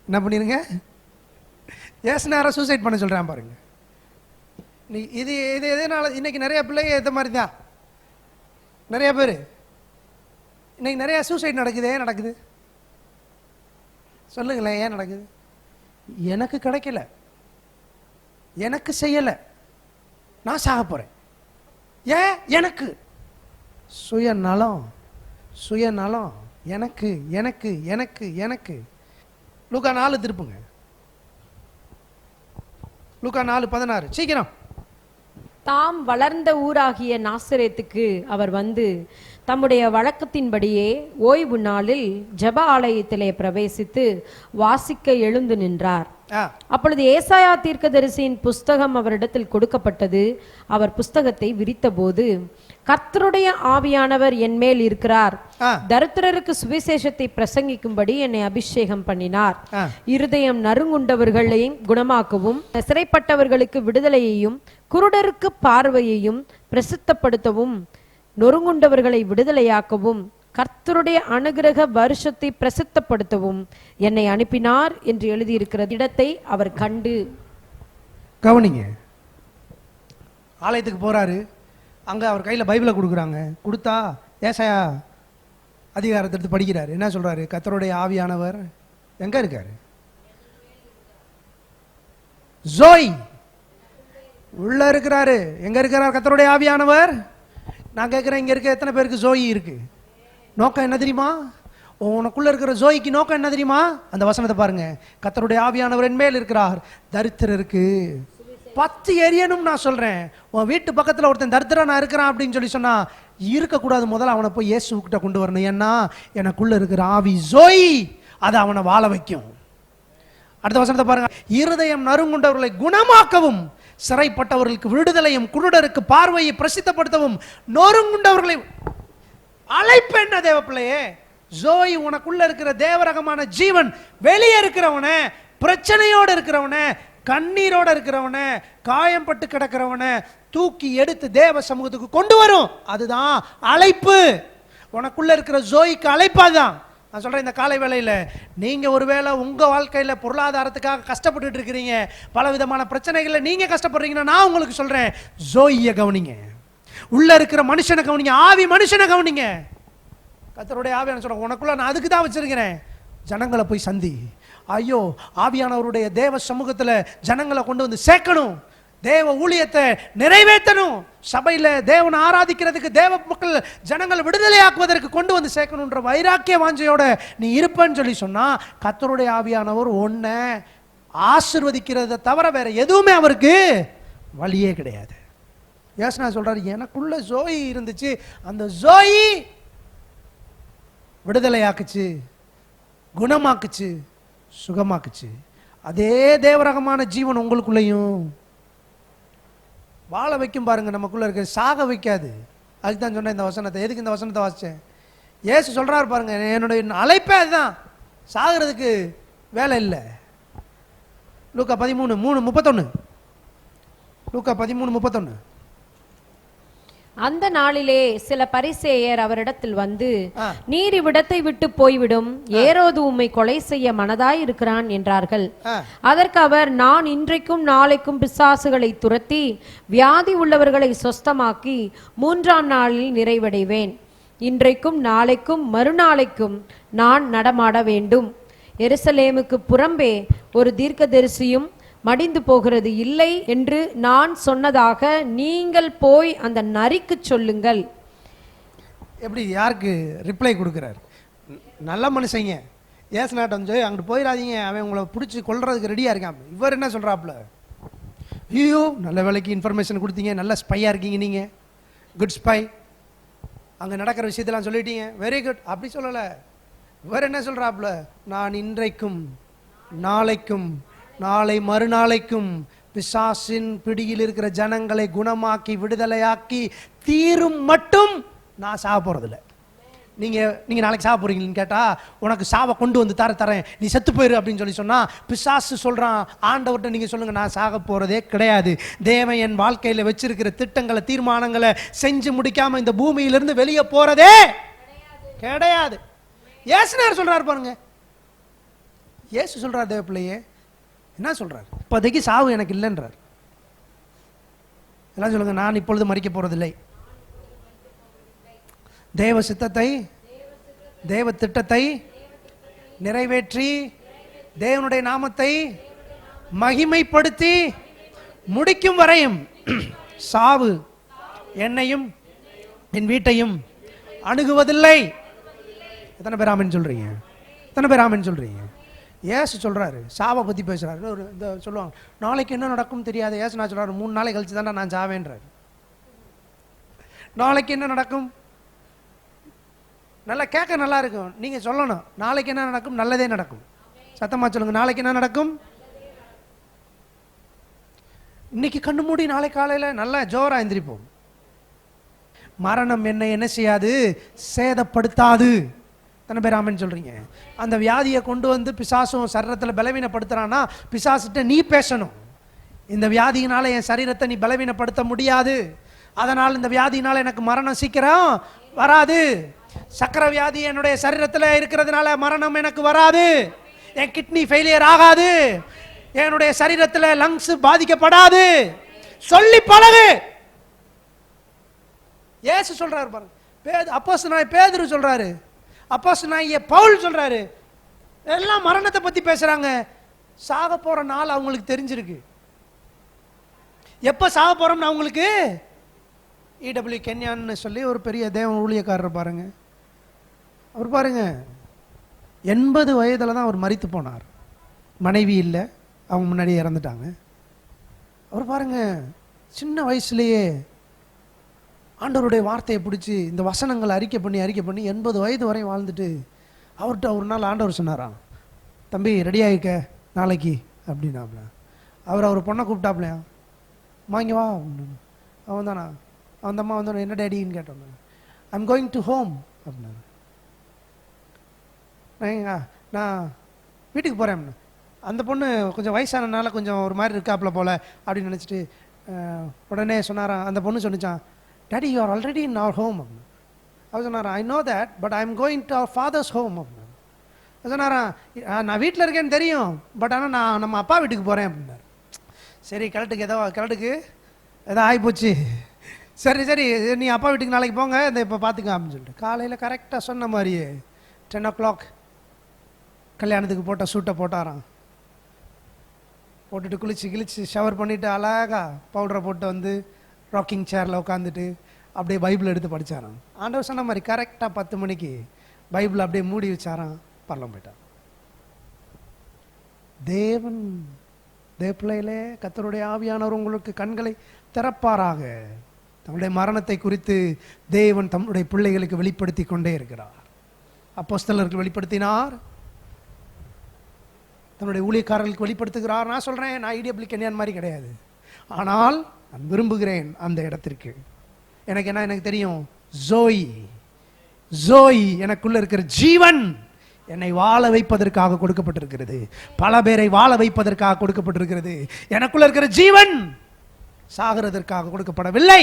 என்ன பண்ணிருங்க? ஏசுனார சூசைட் பண்ண சொல்றேன் பாருங்க. இது இது எதனால இன்னைக்கு நிறைய பிள்ளைங்க இந்த மாதிரி தான், நிறைய பேர் இன்னைக்கு நிறைய சூசைட் நடக்குது. ஏன் நடக்குது சொல்லுங்களேன்? ஏன் நடக்குது? எனக்கு கிடைக்கல, எனக்கு செய்யலை, நான் சாக போறேன். ஏன்? எனக்கு சுயநலம், சுயநலம், எனக்கு எனக்கு எனக்கு எனக்கு. லூக்கா 4 திருப்புங்க, லூக்கா 4:16. சீக்கிரம். தாம் வளர்ந்த ஊராகிய நாசரேத்துக்கு அவர் வந்து தம்முடைய வழக்கத்தின்படியே ஓய்வு நாளில் ஜெப ஆலயத்திலே பிரவேசித்து வாசிக்க எழுந்து நின்றார். அப்பொழுது ஏசாயா தீர்க்கதரிசியின் புஸ்தகம் அவரிடத்தில் கொடுக்கப்பட்டது. அவர் புஸ்தகத்தை விரித்தபோது, கர்த்தருடைய ஆவியானவர் என் மேல் இருக்கிறார், தரித்திரருக்கு சுவிசேஷத்தை பிரசங்கிக்கும்படி என்னை அபிஷேகம் பண்ணினார், இருதயம் நறுங்குண்டவர்களையும் குணமாக்கவும், சிறைப்பட்டவர்களுக்கு விடுதலையையும், குருடருக்கு பார்வையையும் பிரசித்தப்படுத்தவும், நொறுங்குண்டவர்களை விடுதலையாக்கவும், கர்த்தருடைய அனுகிரக வருஷத்தை பிரசித்தப்படுத்தவும் என்னை அனுப்பினார் என்று எழுதியிருக்கிற இடத்தை அவர் கண்டு. கவனிங்க, ஆலயத்துக்கு போறாரு, அங்க அவர் கையில பைபிளை கொடுக்குறாங்க. கொடுத்தா ஏசாயா அதிகாரத்தை எடுத்து படிக்கிறாரு. என்ன சொல்றாரு? கர்த்தருடைய ஆவியானவர் எங்க இருக்காரு? ஜோய் உள்ள இருக்கிறாரு. எங்க இருக்கிறார் கர்த்தருடைய ஆவியானவர்? நான் கேட்கிறேன், இங்க இருக்க எத்தனை பேருக்கு ஜோயி இருக்கு? நோக்கம் என்ன தெரியுமா? உனக்குள்ள இருக்கிற ஜோய்க்கு நோக்கம் என்ன தெரியுமா? அந்த வசனத்தை பாருங்க. கர்த்தருடைய ஆவியானவர் என் மேல் இருக்கிறார், தரித்திரருக்கு 10 எரியணும். நான் சொல்றேன், உன் வீட்டு பக்கத்துல ஒருத்தன் தரித்திரா நான் இருக்கிறான் அப்படின்னு சொல்லி சொன்னா இருக்கக்கூடாது. முதல்ல அவனை போய் இயேசுகிட்ட கொண்டு வரணும். ஏன்னா எனக்குள்ள இருக்கிற ஆவி ஜோய், அது அவனை வாழ வைக்கும். அடுத்த வசனத்தை பாருங்க. இருதயம் நறுங்குண்டவர்களை குணமாக்கவும், சிறைப்பட்டவர்களுக்கு விடுதலையும், குருடருக்கு பார்வையை பிரசித்தப்படுத்தவும், நொறுங்குண்டவர்களை அழைப்பு. என்ன தேவ பிள்ளையே? ஜோய் உனக்குள்ள இருக்கிற தேவரகமான ஜீவன் வெளியே இருக்கிறவன, பிரச்சனையோடு இருக்கிறவன, கண்ணீரோட இருக்கிறவன, காயம்பட்டு கிடக்கிறவன தூக்கி எடுத்து தேவ சமூகத்துக்கு கொண்டு வரும். அதுதான் அழைப்பு. உனக்குள்ள இருக்கிற ஜோய்க்கு அழைப்பாதான். நான் சொல்றேன், இந்த காலை வேளையில நீங்க ஒருவேளை உங்க வாழ்க்கையில பொருளாதாரத்துக்காக கஷ்டப்பட்டு இருக்கிறீங்க, பல விதமான பிரச்சனைகளை நீங்க கஷ்டப்படுறீங்கன்னா, நான் உங்களுக்கு சொல்றேன், ஜோயிய கவனிங்க, உள்ள இருக்கிற மனுஷனை கவனிங்க, ஆவி மனுஷனை கவனிங்க. கர்த்தருடைய ஆவியான சொல்ற, உனக்குள்ள நான் அதுக்கு தான் வச்சிருக்கிறேன். ஜனங்களை போய் சந்தி. ஐயோ, ஆவியானவருடைய தேவ சமூகத்துல ஜனங்களை கொண்டு வந்து சேர்க்கணும், தேவ ஊழியத்தை நிறைவேற்றணும், சபையில தேவனை ஆராதிக்கிறதுக்கு, தேவ மக்கள் ஜனங்களை விடுதலையாக்குவதற்கு கொண்டு வந்து சேர்க்கணுன்ற வைராக்கிய வாஞ்சையோட நீ இருப்பேன்னு சொல்லி சொன்னா, கர்த்தருடைய ஆவியானவர் உன்னை ஆசீர்வதிக்கிறத தவிர வேற எதுவுமே அவருக்கு வழியே கிடையாது. யோசனா சொல்றாரு, எனக்குள்ள ஜோயி இருந்துச்சு, அந்த ஜோயி விடுதலையாக்குச்சு, குணமாக்குச்சு, சுகமாக்குச்சு. அதே தேவரகமான ஜீவன் உங்களுக்குள்ளேயும் வாழ வைக்கும் பாருங்க, நமக்குள்ள இருக்க சாக வைக்காது. அதுக்கு தான் சொன்னேன் இந்த வசனத்தை. எதுக்கு இந்த வசனத்தை வாசிச்சேன்? இயேசு சொல்றாரு பாருங்க, என்னுடைய அழைப்பே அதுதான், சாகிறதுக்கு வேலை இல்லை. லூக்கா 13:31. லூக்கா 13:31. அந்த நாளிலே சில பரிசேயர் அவரிடத்தில் வந்து, நீர் இவ்விடத்தை விட்டு போய்விடும், ஏரோது உம்மை கொலை செய்ய மனதாய் இருக்கிறான் என்றார்கள். அதற்கு அவர், நான் இன்றைக்கும் நாளைக்கும் பிசாசுகளை துரத்தி வியாதி உள்ளவர்களை சொஸ்தமாக்கி 3ஆம் நாளில் நிறைவடைவேன். இன்றைக்கும் நாளைக்கும் மறுநாளைக்கும் நான் நடமாட வேண்டும். எருசலேமுக்கு புறம்பே ஒரு தீர்க்கதரிசியும் மடிந்து போகிறது இல்லை என்று நான் சொன்னதாக நீங்கள் போய் அந்த நரிக்கு சொல்லுங்கள். எப்படி யாருக்கு ரிப்ளை கொடுக்குறாரு? நல்ல மனுஷங்க ஏசு நாட்டம் வந்து அங்கிட்டு போயிடாதீங்க, அவன் உங்களை பிடிச்சி கொள்றதுக்கு ரெடியாக இருக்கான். இவர் என்ன சொல்கிறாப்புல? ஐயோ, நல்ல வேலைக்கு இன்ஃபர்மேஷன் கொடுத்தீங்க, நல்ல ஸ்பையாக இருக்கீங்க, நீங்கள் குட் ஸ்பை, அங்கே நடக்கிற விஷயத்தெல்லாம் சொல்லிட்டீங்க, வெரி குட். அப்படி சொல்லலை. இவர் என்ன சொல்கிறாப்புல? நான் இன்றைக்கும் நாளைக்கும் நாளை மறுநாளைக்கும் பிசாசின் பிடியில் இருக்கிற ஜனங்களை குணமாக்கி விடுதலையாக்கி தீரும் மட்டும் நான் சாக போறதில்லை. நீங்க நாளைக்கு சாக போறீங்கன்னு கேட்டா, உனக்கு சாவை கொண்டு வந்து தரேன், நீ செத்து போயிரு அப்படின்னு சொன்னா, பிசாசு சொல்றான், ஆண்டவர்கிட்ட நீங்க சொல்லுங்க, நான் சாக போறதே கிடையாது. தேவன் என் வாழ்க்கையில வச்சிருக்கிற திட்டங்களை தீர்மானங்களை செஞ்சு முடிக்காம இந்த பூமியிலிருந்து வெளியே போறதே கிடையாது. இயேசுனார் சொல்றாரு பாருங்க. இயேசு சொல்றார் தேவ பிள்ளையே, என்ன சொல்றாரு? இப்போதைக்கு சாவு எனக்கு இல்லைன்றார். எல்லாம் சொல்லுங்க, நான் இப்பொழுது மரிக்க போறதில்லை. தேவ சித்தத்தை, தேவ திட்டத்தை நிறைவேற்றி தேவனுடைய நாமத்தை மகிமைப்படுத்தி முடிக்கும் வரையும் சாவு என்னையும் என் வீட்டையும் அணுகுவதில்லை. எத்தனை பேர் ஆமென் சொல்றீங்க? எத்தனை பேர் ஆமென் சொல்றீங்க? ஏசு சொல்றாரு, சாவை பத்தி பேசுறாரு. ஒரு இந்த சொல்லுவாங்க, நாளைக்கு என்ன நடக்கும் தெரியாது. ஏசு நான் சொல்றாரு, 3 நாளை கழிச்சு தானே நான் சாவேன்றாரு. நாளைக்கு என்ன நடக்கும்? நல்லா கேட்க நல்லா இருக்கும். நீங்க சொல்லணும், நாளைக்கு என்ன நடக்கும்? நல்லதே நடக்கும். சத்தமா சொல்லுங்க, நாளைக்கு என்ன நடக்கும்? இன்னைக்கு கண்ணு மூடி நாளை காலையில நல்லா ஜோரா எந்திரிப்போம். மரணம் என்னை என்ன செய்யாது? சேதப்படுத்தாது. எத்தனை பேர் ஆமென் சொல்றீங்க? அந்த வியாதியை கொண்டு வந்து பிசாசும் சரீரத்தில் பலவீனப்படுத்துறான்னா, பிசாசுட்ட நீ பேசணும், இந்த வியாதியினால என் சரீரத்தை நீ பலவீனப்படுத்த முடியாது, அதனால் இந்த வியாதியினால எனக்கு மரணம் சீக்கிரம் வராது, சக்கரை வியாதி என்னுடைய சரீரத்தில் இருக்கிறதுனால மரணம் எனக்கு வராது, என் கிட்னி ஃபெயிலியர் ஆகாது, என்னுடைய சரீரத்தில் லங்ஸ் பாதிக்கப்படாது, சொல்லி பழகு. இயேசு சொல்றாரு பாருங்க. அப்போஸ்தலனாகிய பேதுரு சொல்றாரு, அப்போஸ்தலனாகிய பவுல் சொல்றாரு. எல்லாம் மரணத்தை பத்தி பேசுறாங்க. சாக போற நாள் அவங்களுக்கு தெரிஞ்சிருக்கு. எப்ப சாக போறோம்னு அவங்களுக்கு. இடபிள்யூ கென்யான்னு சொல்லி ஒரு பெரிய தேவ ஊழியக்காரர் பாருங்க, அவர் பாருங்க 80 வயதுல தான் அவர் மரித்து போனார். மனைவி இல்லை, அவங்க முன்னாடியே இறந்துட்டாங்க. அவர் பாருங்க சின்ன வயசுலேயே ஆண்டவருடைய வார்த்தையை பிடிச்சி இந்த வசனங்களை அறிக்கை பண்ணி 80 வயது வரை வாழ்ந்துட்டு, அவர்கிட்ட ஒரு நாள் ஆண்டவர் சொன்னாராம், தம்பி ரெடியாகிக்க நாளைக்கு அப்படின்னாப்ல. அவர் பொண்ணை கூப்பிட்டாப்லையா, வாங்க வா. அவன் தானா? அந்த அம்மா வந்து என்ன டேடின்னு கேட்டோம். ஐம் கோயிங் டு ஹோம் அப்படின்னா. நான் வீட்டுக்கு போகிறேன். அந்த பொண்ணு கொஞ்சம் வயசானனால கொஞ்சம் ஒரு மாதிரி இருக்காப்புல போல அப்படின்னு நினச்சிட்டு உடனே சொன்னாராம். அந்த பொண்ணு சொன்னிச்சான், daddy you are already in our home அப்படின்னு. அவர் சொன்னாராம், I know that but I am going to our father's home அப்படின்னு. சொன்னாராம், நான் வீட்டில் இருக்கேன்னு தெரியும், பட் ஆனால் நான் நம்ம அப்பா வீட்டுக்கு போகிறேன் அப்படின்னாரு. சரி கிழட்டுக்கு ஏதோ ஆகிப்போச்சு, சரி நீ அப்பா வீட்டுக்கு நாளைக்கு போங்க, இந்த இப்போ பார்த்துக்க அப்படின்னு சொல்லிட்டு காலையில் கரெக்டாக சொன்ன மாதிரியே 10 o'clock கல்யாணத்துக்கு போட்ட சூட்டை போட்டாராம். போட்டுட்டு குளிச்சு ஷவர் பண்ணிவிட்டு அழகா பவுடரை போட்டு வந்து ராக்கிங் சேரில் உட்காந்துட்டு அப்படியே பைபிள் எடுத்து படித்தாராம். ஆண்டவர் சொன்ன மாதிரி கரெக்டாக 10 மணிக்கு பைபிள் அப்படியே மூடி வச்சாராம், பரலம் போயிட்டான். தேவப்பிள்ளையிலே கர்த்தருடைய ஆவியானவர் உங்களுக்கு கண்களை திறப்பாராக. தம்முடைய மரணத்தை குறித்து தேவன் தம்முடைய பிள்ளைகளுக்கு வெளிப்படுத்தி கொண்டே இருக்கிறார். அப்போஸ்தலருக்கு வெளிப்படுத்தினார், தன்னுடைய ஊழியக்காரர்களுக்கு வெளிப்படுத்துகிறார். நான் சொல்கிறேன், நான் இடபிள்யூ கென்யான் மாதிரி கிடையாது. ஆனால் நான் விரும்புகிறேன் அந்த இடத்திற்கு. எனக்கு என்ன, எனக்கு தெரியும், ஜோய் ஜோய் எனக்குள்ள இருக்கிற ஜீவன் என்னை வாழ வைப்பதற்காக கொடுக்கப்பட்டிருக்கிறது. பல பேரை வாழ வைப்பதற்காக கொடுக்கப்பட்டிருக்கிறது. எனக்குள்ள இருக்கிற ஜீவன் சாகிறதற்காக கொடுக்கப்படவில்லை.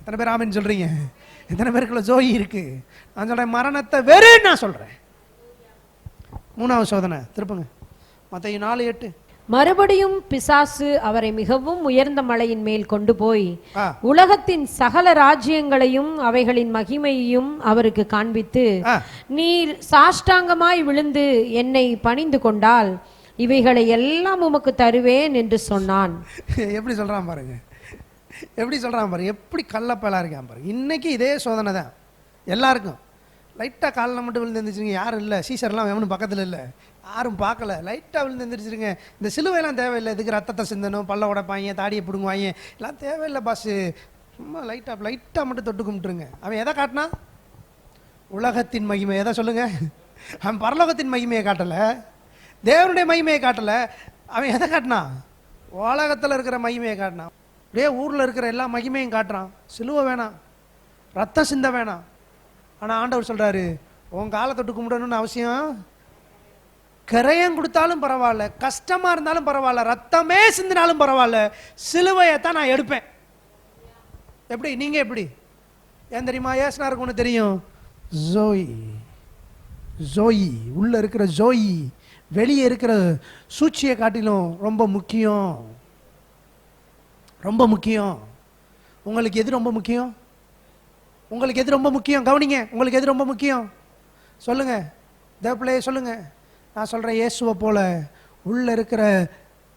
எத்தனை பேர் ஆமென் சொல்றீங்க? எத்தனை பேருக்குள்ள ஜோய் இருக்கு? நான் சொல்றேன், மரணத்தை வெறுன்னு நான் சொல்றேன். மூணாவது சோதனை திருப்புங்க, மத்தேயு 4:8. மறுபடியும் பிசாசு அவரை மிகவும் உயர்ந்த மலையின் மேல் கொண்டு போய் ஆ. உலகத்தின் சகல ராஜ்யங்களையும் அவைகளின் மகிமையையும் அவருக்கு காண்பித்து, ஆ. நீர் சாஷ்டாங்கமாய் விழுந்து என்னை பணிந்து கொண்டால் இவைகளை எல்லாம் உமக்கு தருவேன் என்று சொன்னான். எப்படி சொல்றான் பாருங்க, எப்படி சொல்றான் பாருங்க, எப்படி கள்ளப்பலா இருக்கான் பாருங்க. இன்னைக்கு இதே சோதனை தான் எல்லாருக்கும். லைட்டாக காலில் மட்டும் விழுந்து எழுந்திரிச்சிருங்க, யாரும் இல்லை, சீசர்லாம் எவனும் பக்கத்தில் இல்லை, யாரும் பார்க்கல, லைட்டாக விழுந்து எழுந்திரிச்சிருங்க. இந்த சிலுவையெல்லாம் தேவையில்லை, இதுக்கு ரத்தத்தை சிந்தனும், பல்ல உடைப்பாங்க, தாடியை பிடுங்குவாங்க, எல்லாம் தேவையில்லை பாஸு. சும்மா லைட்டாக மட்டும் தொட்டு கும்பிட்டுருங்க. அவன் எதை காட்டினா? உலகத்தின் மகிமை. எதை சொல்லுங்க? அவன் பரலோகத்தின் மகிமையை காட்டலை, தேவனுடைய மகிமையை காட்டலை. அவன் எதை காட்டினா? உலகத்தில் இருக்கிற மகிமையை காட்டினான். அப்படியே ஊரில் இருக்கிற எல்லா மகிமையும் காட்டுறான். சிலுவை வேணாம், ரத்தம் சிந்த வேணாம். ஆனால் ஆண்டவர் சொல்றாரு, உன் காலை தொட்டு கும்பிடணும்னு அவசியம், கரையம் கொடுத்தாலும் பரவாயில்ல, கஷ்டமா இருந்தாலும் பரவாயில்ல, ரத்தமே சிந்தினாலும் பரவாயில்ல, சிலுவையை தான் நான் எடுப்பேன். எப்படி? நீங்க எப்படி? ஏன் தெரியுமா? ஏசுனாருக்கு ஒன்று தெரியும், ஜோய் ஜோயி, உள்ள இருக்கிற ஜோயி வெளியே இருக்கிற சூழ்ச்சியை காட்டிலும் ரொம்ப முக்கியம், ரொம்ப முக்கியம். உங்களுக்கு எது ரொம்ப முக்கியம்? உங்களுக்கு எது ரொம்ப முக்கியம்? கவனிங்க, உங்களுக்கு எது ரொம்ப முக்கியம்? சொல்லுங்க, தேவப்பிள்ளையே சொல்லுங்க. நான் சொல்றேன், இயேசுவை போல உள்ள இருக்கிற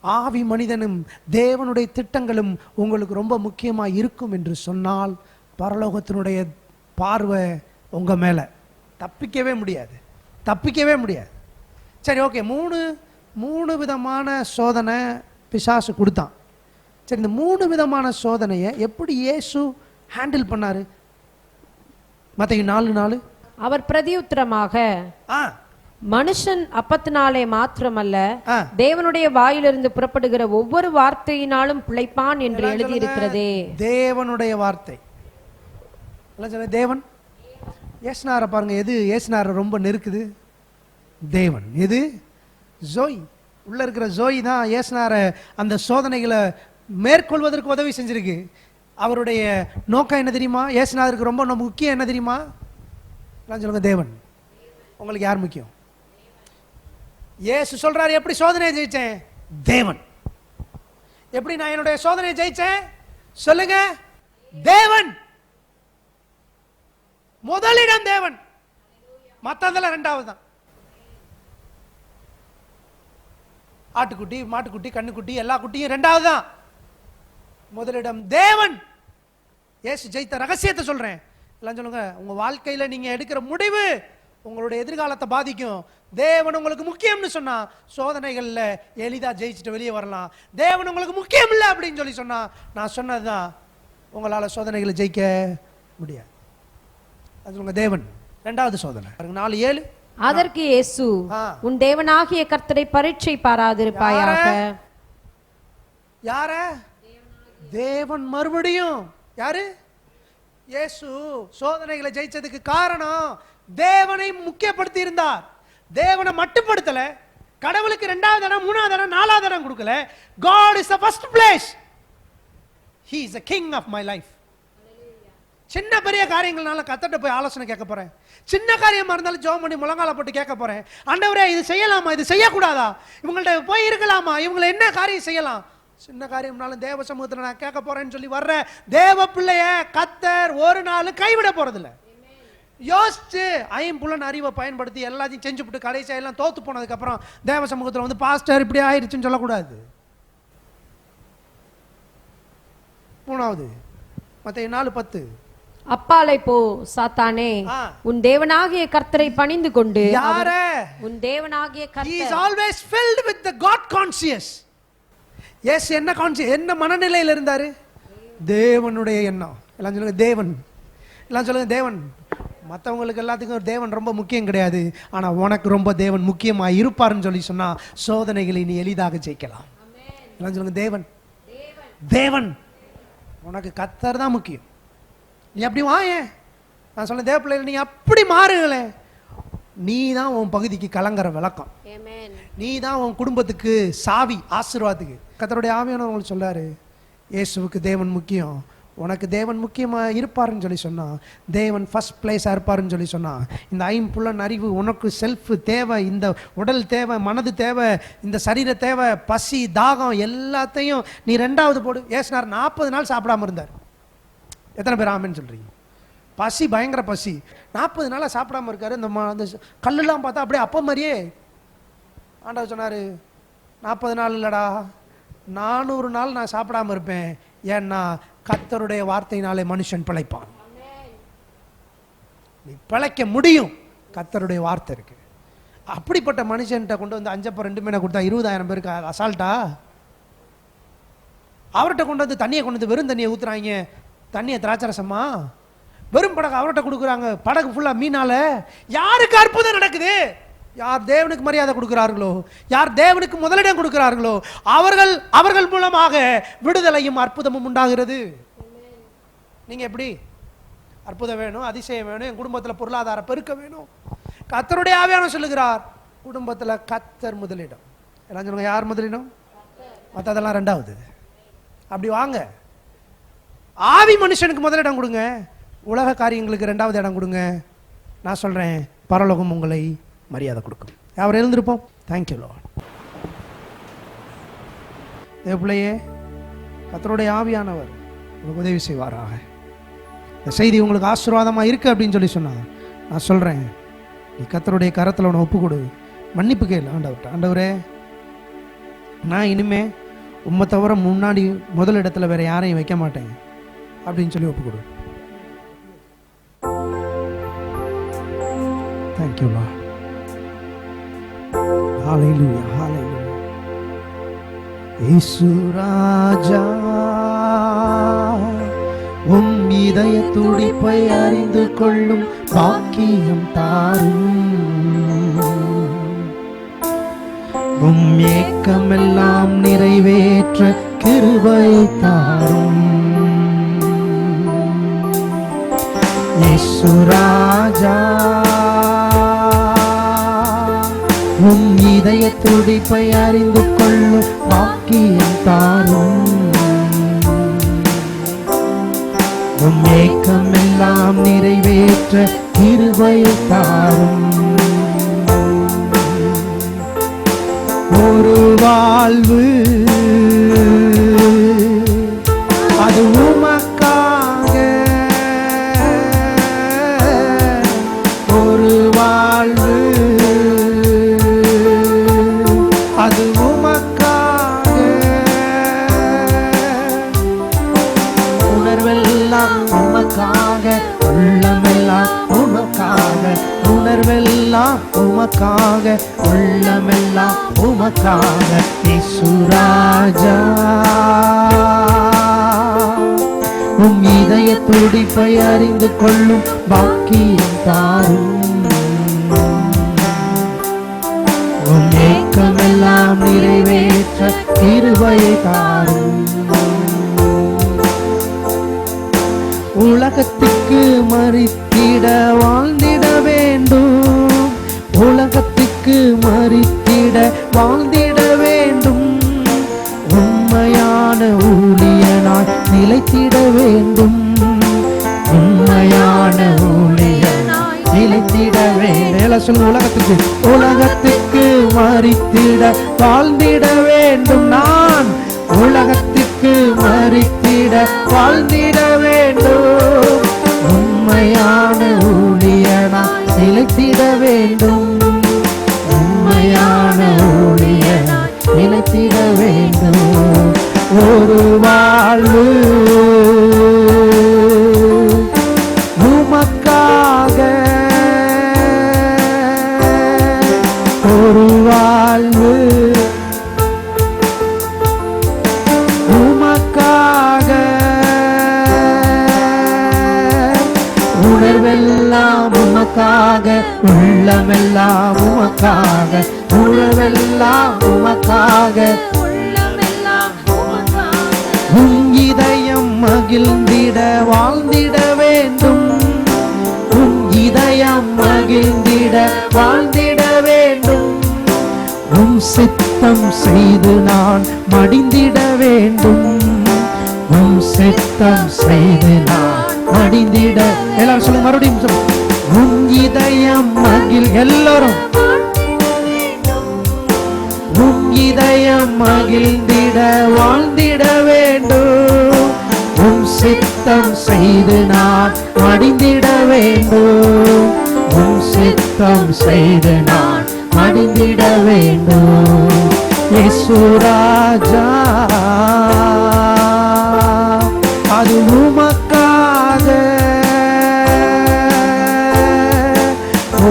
ஆவி மனிதனும் தேவனுடைய திட்டங்களும் உங்களுக்கு ரொம்ப முக்கியமா இருக்கும் என்று சொன்னால், பரலோகத்தினுடைய பார்வை உங்க மேல, தப்பிக்கவே முடியாது, தப்பிக்கவே முடியாது. சரி, ஓகே, மூணு விதமான சோதனை பிசாசு கொடுத்தான். சரி, இந்த 3 விதமான சோதனையை எப்படி இயேசு ஹேண்டில் பண்ணாரு? மத்தேயு 4:4. அவர் பிரதியுத்தரமாக, மனுஷன் அப்பத்தினாலே மாத்திரமல்ல தேவனுடைய வாயிலிருந்து புறப்படுகிற ஒவ்வொரு வார்த்தையினாலும் பிழைப்பான் என்று எழுதியிருக்கிறதே. தேவனுடைய வார்த்தை. தேவன். ஏசுனாரை பாருங்க, எது ஏசுனாரை ரொம்ப நெருக்குது? தேவன். எது? ஜோய். உள்ள இருக்கிற ஜோய் தான் ஏசுனாரை அந்த சோதனைகளை மேற்கொள்வதற்கு உதவி செஞ்சிருக்கு. அவருடைய நோக்கம் என்ன தெரியுமா? ஏசுனாருக்கு ரொம்ப முக்கியம் என்ன தெரியுமா? சொல்லுங்க, தேவன். உங்களுக்கு யார் முக்கியம்? இயேசு சொல்றாரு, எப்படி சோதனையை ஜெயிச்சேன்? தேவன். எப்படி நான் என்னுடைய சோதனையை ஜெயிச்சேன்? சொல்லுங்க, தேவன். முதலிடம் தேவன், மத்ததெல்லாம் ரெண்டாவது தான். ஆட்டுக்குட்டி, மாட்டுக்குட்டி, கண்ணுக்குட்டி, எல்லா குட்டியும் ரெண்டாவது தான். முதலிடம் தேவன். இயேசு ஜெயித்த ரகசியத்தை சொல்றேன். எல்லாம் சொல்லுங்க, உங்க வாழ்க்கையில நீங்க எடுக்கிற முடிவு உங்களுடைய எதிர்காலத்தை பாதிக்கும். தேவன் உங்களுக்கு முக்கியம்னு சொன்னா சோதனைகள்ல எளிதா ஜெயிச்சுட்டு வெளியே வரலாம். தேவன் உங்களுக்கு முக்கியம் இல்லை அப்படின்னு சொல்லி சொன்னா, நான் சொன்னதுதான், உங்களால சோதனைகளை ஜெயிக்க முடியாது. அது உங்க தேவன். ரெண்டாவது சோதனை 4:7. அதற்கு இயேசு, உன் தேவனாகிய கர்த்தரை பரீட்சை பாராதிருப்பாயாக. யார? தேவன். மறுபடியும் யாரு? இயேசு சோதனைகளை ஜெயிச்சதுக்கு காரணம் தேவனை முக்கியப்படுத்தி இருந்தார். தேவனை மட்டுப்படுத்தல, கடவுளுக்கு 2வது இடம், 3வது இடம், 4வது இடம் கொடுக்கல. God is the first place. He is the king of my life. சின்ன பெரிய காரியங்கள்னால கத்தட்ட போய் ஆலோசனை கேட்க போறேன். சின்ன காரியமா இருந்தாலும் ஜெபம் பண்ணி முழங்கால போட்டு கேட்க போறேன். ஆண்டவரே, இது செய்யலாமா, இது செய்யக்கூடாதா, இவங்கள்ட்ட போய் இருக்கலாமா, இவங்களை என்ன காரியம் செய்யலாம், சின்ன காரியம்னாலும் தேவ சமூகத்தில் நான் கேட்க போறேன்னு சொல்லி வர்ற தேவ பிள்ளைய கத்தர் ஒரு நாள் கைவிட போறதில்லை. யோசிச்சு ஐம்புலன் அறிவை பயன்படுத்தி எல்லாத்தையும் செஞ்சுவிட்டு கடைசியா எல்லாம் தோத்து போனதுக்கு அப்புறம் தேவ சமூகத்தில் வந்து பாஸ்டர் இப்படி ஆயிடுச்சுன்னு சொல்லக்கூடாது. 3வது மத்தேயு 4:10. அப்பாலை போ சாத்தானே, உன் தேவனாகிய கர்த்தரை பணிந்து கொண்டு. யார? உன் தேவனாகிய கர்த்தர். He is always filled with the God conscious. Yes, என்ன கான்சியஸ், என்ன மனநிலையில் இருந்தாரு? தேவனுடைய எண்ணம். எல்லாம் சொல்லுங்க, தேவன். எல்லாம் சொல்லுங்க, தேவன். மற்றவங்களுக்கு எல்லாத்துக்கும் தேவன் ரொம்ப முக்கியம் கிடையாது, ஆனா உனக்கு ரொம்ப தேவன் முக்கியமா இருப்பாருன்னு சொல்லி சொன்னா சோதனைகளை நீ எளிதாக ஜெயிக்கலாம். எல்லாம் சொல்லுங்க, தேவன். தேவன். உனக்கு கர்த்தர் தான் முக்கியம். நீ அப்படி வாயேன். நான் சொன்ன தேவ பிள்ளைகள், நீ அப்படி மாறுங்களே, நீ தான் உன் பகுதிக்கு கலங்கர விளக்கம். நீ தான் உன் குடும்பத்துக்கு சாவி, ஆசீர்வாதத்துக்கு. கர்த்தருடைய ஆவியானவர் உங்களுக்கு சொல்றாரு, இயேசுவுக்கு தேவன் முக்கியம், உனக்கு தேவன் முக்கியமாக இருப்பாருன்னு சொல்லி சொன்னா, தேவன் ஃபர்ஸ்ட் பிளேஸாக இருப்பாருன்னு சொல்லி சொன்னா, இந்த ஐம்புலன் அறிவு உனக்கு செல்ஃப் தேவை, இந்த உடல் தேவை, மனது தேவை, இந்த சரீர தேவை, பசி தாகம் எல்லாத்தையும் நீ ரெண்டாவது போடு. ஏசுனார் 40 நாள் சாப்பிடாம இருந்தார். எத்தனை பேர் ஆமென்னு சொல்றீங்க? பசி, பயங்கர பசி, 40 நாளாக சாப்பிடாம இருக்காரு. அந்த கல்லெல்லாம் பார்த்தா அப்படியே அப்ப மாதிரியே. ஆண்டவர் சொன்னார், 40 நாள் இல்லடா, 400 நாள் நான் சாப்பிடாம இருப்பேன். ஏன்னா கர்த்தருடைய வார்த்தையினாலே மனுஷன் பிழைப்பான். நீ பிழைக்க முடியும், கர்த்தருடைய வார்த்தை இருக்கு. அப்படிப்பட்ட மனுஷன்கிட்ட கொண்டு வந்து 5 அப்பம் 2 மீனை கொடுத்தா 20,000 பேருக்கு அசால்ட்டா? அவர்கிட்ட கொண்டு வந்து தண்ணியை கொண்டு வந்து வெறும் தண்ணியை ஊத்துறாங்க. தண்ணியை திராட்சரசமா? வெறும் படகு அவர்கிட்ட கொடுக்குறாங்க, படகு ஃபுல்லா மீனால. யாருக்கு அற்புதம் நடக்குது? யார் தேவனுக்கு மரியாதை கொடுக்கிறார்களோ, யார் தேவனுக்கு முதலிடம் கொடுக்கிறார்களோ, அவர்கள் மூலமாக விடுதலையும் அற்புதமும் உண்டாகிறது. நீங்க எப்படி? அற்புதம் வேணும், அதிசயம் வேணும், என் குடும்பத்தில் பொருளாதார பெருக்க வேணும். கர்த்தருடைய ஆவியானவர் சொல்லுகிறார், குடும்பத்தில் கர்த்தர் முதலிடம். எல்லாம் சொல்லுங்க, யார் முதலிடம்? மற்றதெல்லாம் ரெண்டாவது. அப்படி வாங்க. ஆவி மனுஷனுக்கு முதலிடம் கொடுங்க, உலக காரியங்களுக்கு ரெண்டாவது இடம் கொடுங்க. நான் சொல்றேன், பரலோகம் உங்களை மரியாதை கொடுக்கும். அவர் எழுந்திருப்போம். Thank you Lord. தேவப்பிள்ளையே, கர்த்தருடைய ஆவியானவர் உங்களுக்கு உதவி செய்வாராக. இந்த செய்தி உங்களுக்கு ஆசீர்வாதமாக இருக்கு அப்படின்னு சொல்லி சொன்னா, நான் சொல்றேன், நீ கர்த்தருடைய கரத்தில் உன்னை ஒப்பு கொடு. மன்னிப்பு கேளு ஆண்டவர்கிட்ட. ஆண்டவரே, நான் இனிமே உம்மை தவிர முன்னாடி முதல் இடத்துல வேற யாரையும் வைக்க மாட்டேன் அப்படின்னு சொல்லி ஒப்பு கொடு. Thank you lord. ஹalleluya, ஹalleluya. இயேசு ராஜா, உம் இதய துடிப்பை அறிந்து கொள்ளும் பாக்கியம் தாரும். உம் ஏக்கமெல்லாம் நிறைவேற்ற கிருபை தாரும். இயேசு ராஜா, உம் இதய துடிப்பை அறிந்து கொள்ளும் பாக்கியம் தாரும். உம் ஏக்கமெல்லாம் நிறைவேற்ற கிருபை தாரும். ஒரு வாழ்வு அது உமக்காக, ஒரு வாழ்வு அது உமக்காக. உணர்வெல்லாம் உமக்காக, உள்ளமெல்லாம் உமக்காக. உணர்வெல்லாம் உமக்காக, உள்ளமெல்லாம் உமக்காக. இயேசு ராஜா, உம் இதய துடிப்பை அறிந்து கொள்ளும் பாக்கியம் தாரும். உம் ஏக்கமெல்லாம் நிறைவேற்ற கிருபை தாரும். உலகத்துக்கு மரித்திட வாழ்ந்திட வேண்டும், உலகத்துக்கு மரித்திட வாழ்ந்திட வேண்டும். உண்மையான ஊழியனாய் நிலைத்திட வேண்டும், உண்மையான ஊழியனாய் நிலைத்திட வேண்டும். உலகத்துக்கு உலகத்துக்கு மரித்திட வாழ்ந்திட வேண்டும். நான் உலகத்துக்கு மரித்திட வாழ்ந்திட வேண்டும், உண்மையான ஊழியனாய் நிலைத்திட வேண்டும், உண்மையான ஊழியனாய் நிலைத்திட வேண்டும். ஒரு வாழ்வு உமக்காக, ஒரு வாழ்வு உமக்காக. உணர்வெல்லாம் உமக்காக, உள்ளமெல்லாம் உமக்காக. உணர்வெல்லாம் உமக்காக, உள்ளமெல்லாம் உமக்காக. மகிழ்ந்திட வாழ்ந்திட வேண்டும். உம் இதயம் மகிழ்ந்திட வாழ்ந்திட வேண்டும். உம் சித்தம் செய்து நான் மடிந்திட வேண்டும். உம் சித்தம் செய்து நான் மடிந்திட. எல்லாரும் சொல்லுங்க, மறுபடியும் சொல்லுங்க. உம் இதயம் எல்லாரும் உம் இதயம் மகிழ்ந்திட வாழ்ந்திட வேண்டும். உம் சித்தம் செய்து நான் மடிந்திட வேண்டும். உம் சித்தம் செய்து நான் மடிந்திட வேண்டும். இயேசு ராஜா, அது உமக்காக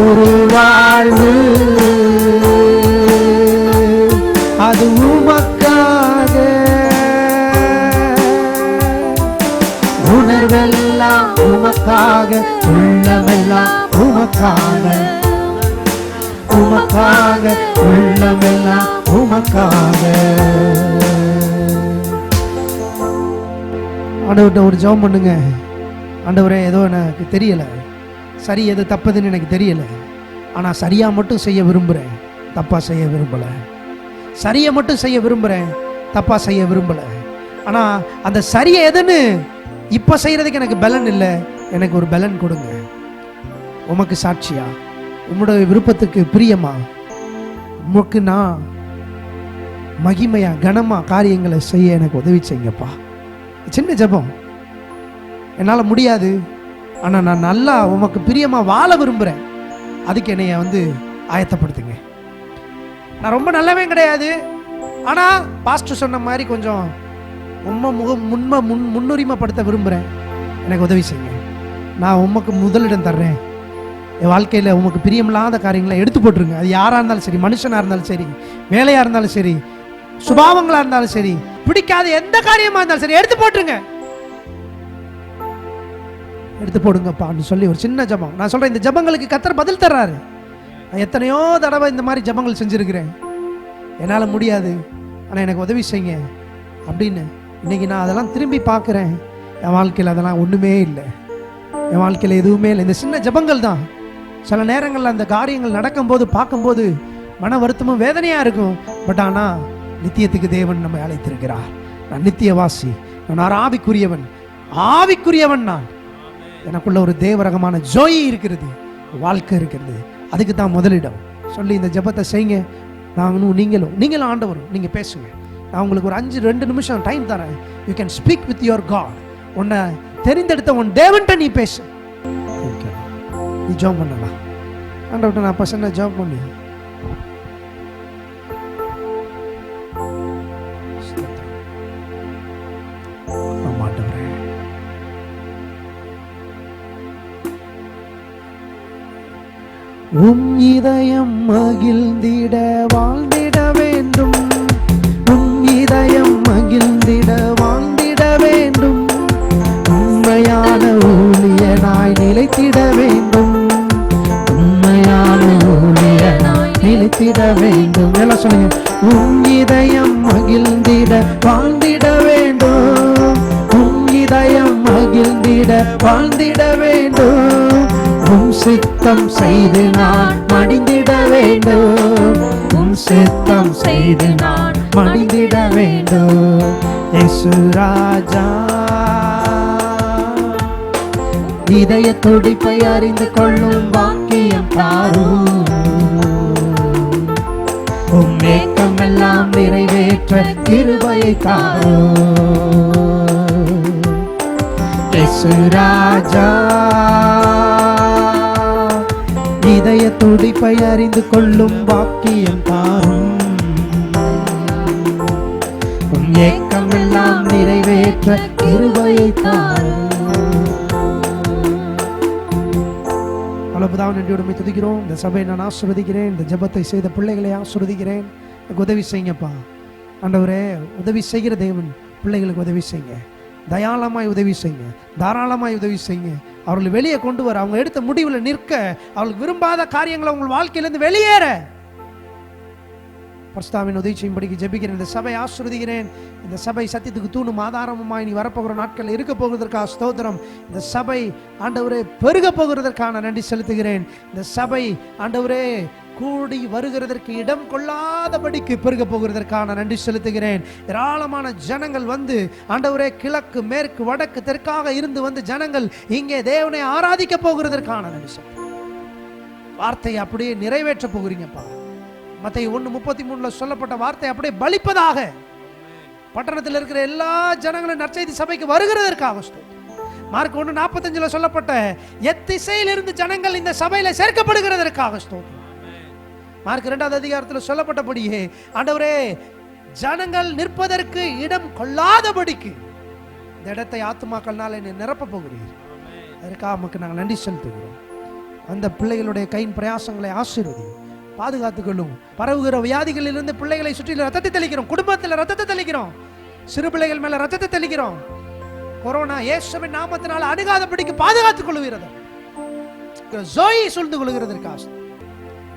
ஒரு வாழ்வு, அது உமக்காக. உணர்வெல்லாம் உமக்காக, உள்ளமெல்லாம் உமக்காக, உமக்காக உள்ளமெல்லாம் உமக்காக. ஆண்டவர்கிட்ட ஒரு ஜெபம் பண்ணுங்க. ஆண்டவரே, ஏதோ எனக்கு தெரியல, சரி எது தப்புதுன்னு எனக்கு தெரியல, ஆனால் சரியா மட்டும் செய்ய விரும்புகிறேன், தப்பா செய்ய விரும்பலை. சரியை மட்டும் செய்ய விரும்புகிறேன், தப்பா செய்ய விரும்பலை. ஆனால் அந்த சரியை எதுன்னு இப்போ செய்கிறதுக்கு எனக்கு பலன் இல்லை. எனக்கு ஒரு பலன் கொடுங்க. உமக்கு சாட்சியா, உம்முடைய விருப்பத்துக்கு பிரியமா, உமக்கு நான் மகிமையா கனமா காரியங்களை செய்ய எனக்கு உதவி செய்யுங்கப்பா. சின்ன ஜெபம், என்னால் முடியாது, ஆனால் நான் நல்லா உமக்கு பிரியமா வாழ விரும்புகிறேன். அதுக்கு என்னைய ஆயத்தப்படுத்துங்க. நான் ரொம்ப நல்லவே கிடையாது, ஆனால் பாஸ்டர் சொன்ன மாதிரி கொஞ்சம் முன்னுரிமைப்படுத்த விரும்புகிறேன். எனக்கு உதவி செய்யுங்க. நான் உமக்கு முதலிடம் தர்றேன். என் வாழ்க்கையில் உமக்கு பிரியமில்லாத காரியங்களை எடுத்து போட்டுருங்க. அது யாராக இருந்தாலும் சரி, மனுஷனாக இருந்தாலும் சரி, வேலையாக இருந்தாலும் சரி, சுபாவங்களாக இருந்தாலும் சரி, பிடிக்காத எந்த காரியமாக இருந்தாலும் சரி, எடுத்து போட்டுருங்க. எடுத்து போடுங்கப்பான்னு சொல்லி ஒரு சின்ன ஜபம். நான் சொல்கிறேன், இந்த ஜபங்களுக்கு கர்த்தர் பதில் தர்றாரு. நான் எத்தனையோ தடவை இந்த மாதிரி ஜபங்கள் செஞ்சுருக்கிறேன். என்னால் முடியாது, ஆனால் எனக்கு உதவி செய்யுங்க அப்படின்னு. இன்னைக்கு நான் அதெல்லாம் திரும்பி பார்க்குறேன். என் வாழ்க்கையில் அதெல்லாம் ஒன்றுமே இல்லை. என் வாழ்க்கையில் எதுவுமே இல்லை. இந்த சின்ன ஜபங்கள் தான். சில நேரங்களில் அந்த காரியங்கள் நடக்கும்போது பார்க்கும்போது மன வருத்தமும் வேதனையாக இருக்கும். பட் ஆனால் நித்தியத்துக்கு தேவன் நம்மை அழைத்திருக்கிறார். நான் நித்தியவாசி, நான் ஆவிக்குரியவன், ஆவிக்குரியவன். நான் எனக்குள்ள ஒரு தேவரகமான ஜோயி இருக்கிறது, வாழ்க்கை இருக்கிறது. அதுக்கு தான் முதலிடம் சொல்லி இந்த ஜபத்தை செய்யுங்க. நீங்களும் ஆண்டவரும் நீங்கள் பேசுங்க. நான் உங்களுக்கு ஒரு 2 நிமிஷம் டைம் தரேன். You can speak with your God. உன்னை தெரிந்தெடுத்த உன் தேவன்ட்ட நீ பேசு. நீ ஜாப் பண்ணலாம். ஆண்டவர்கிட்ட நான் பசங்க ஜாப் பண்ணி உம் இதயம் மகிழ்ந்திட வாழ்ந்திட வேண்டும். உம் இதயம் மகிழ்ந்திட வாழ்ந்திட வேண்டும். உண்மையான ஊழியனாய் நிலைத்திட வேண்டும். உண்மையான ஊழியனாய் நிலைத்திட வேண்டும். எல்லாம் சொல்லுங்க. உம் இதயம் மகிழ்ந்திட வாழ்ந்திட வேண்டும். உம் இதயம் மகிழ்ந்திட வாழ்ந்திட வேண்டும். உம் சித்தம் செய்து நான் மடிந்திட வேண்டும். உம் சித்தம் செய்து நான் மடிந்திட வேண்டும். இயேசு ராஜா, இதய துடிப்பை அறிந்து கொள்ளும் வாக்கியம் தாரும். உம் ஏக்கம் எல்லாம் நிறைவேற்ற கிருபையை தாரும். இயேசு ராஜா, இதய துடிப்பை அறிந்து கொள்ளும் வாக்கியம் தாரும். உம் ஏக்கம் எல்லாம் நிறைவேற்ற கிருபையை தாரும். அளவுதான் நன்றியோடு துதிக்கிறோம். இந்த சபையை நான் ஆசீர்வதிக்கிறேன். இந்த ஜெபத்தை செய்த பிள்ளைகளை ஆசீர்வதிக்கிறேன். எனக்கு உதவி செய்யுங்கப்பா. ஆண்டவரே, உதவி செய்கிற தேவன், பிள்ளைகளுக்கு உதவி செய்யுங்க. தயாளமாய் உதவி செய்யுங்க, தாராளமாய் உதவி செய்யுங்க. அவர்களை வெளியே கொண்டு வர, அவங்க எடுத்த முடிவில் நிற்க, அவர்களுக்கு விரும்பாத காரியங்களை உங்கள் வாழ்க்கையிலிருந்து வெளியேற பரிசுத்தாவின் உதவி செய்யும்படிக்கு ஜெபிக்கிறேன். இந்த சபை ஆசீர்வதிக்கிறேன். இந்த சபை சத்தியத்துக்கு தூணும் ஆதாரமுமாய் நீ வரப்போகிற நாட்கள் இருக்க போகிறதற்காக ஸ்தோத்திரம். இந்த சபை ஆண்டவரே பெருக போகிறதற்கான நன்றி செலுத்துகிறேன். இந்த சபை ஆண்டவரே கூடி வருகிறதற்கு இடம் கொள்ளாதபடிக்கு பெருக போகிறதற்கான நன்றி செலுத்துகிறேன். ஏராளமான ஜனங்கள் வந்து ஆண்டவரே கிழக்கு மேற்கு வடக்கு தெற்காக இருந்து வந்து ஜனங்கள் இங்கே தேவனை ஆராதிக்க போகிறதற்கான நன்றி செலுத்துகிறேன். வார்த்தையை அப்படியே நிறைவேற்ற போகிறீங்கப்பா. மத்தேயு 1:33 சொல்லப்பட்ட வார்த்தை அப்படியே பலிப்பதாக பட்டணத்தில் இருக்கிற எல்லா ஜனங்களும் நற்செய்தி சபைக்கு வருகிறதற்காக ஸ்தோத்திரம். மார்க் 1:45 சொல்லப்பட்ட எத்திசையிலிருந்து ஜனங்கள் இந்த சபையில சேர்க்கப்படுகிறதற்காக ஸ்தோத்திரம். மார்க் 2வது அதிகாரத்தில் சொல்லப்பட்டபடியே ஆண்டவரே ஜனங்கள் நிற்பதற்கு இடம் கொள்ளாதபடிக்கு இந்த இடத்தை ஆத்துமாக்கள்னால என்னை நிரப்ப போகிறீர். அதற்காக நமக்கு நாங்கள் நன்றி செலுத்துகிறோம். அந்த பிள்ளைகளுடைய கையின் பிரயாசங்களை ஆசீர்வதி பாதுகாத்துக்கொள்ளும். பரவுகிற வியாதிகளிலிருந்து பிள்ளைகளை சுற்றிலும் ரத்தத்தை தெளிக்கிறோம். குடும்பத்தில் ரத்தத்தை தெளிக்கிறோம். சிறு பிள்ளைகள் மேல ரத்தத்தை தெளிக்கிறோம். கொரோனா இயேசுவின் நாமத்தினால் அணுகாதபடிக்கு பாதுகாத்துக் கொள்ளுகிறது. ஜோயை சூழ்ந்து கொள்கிறதற்காக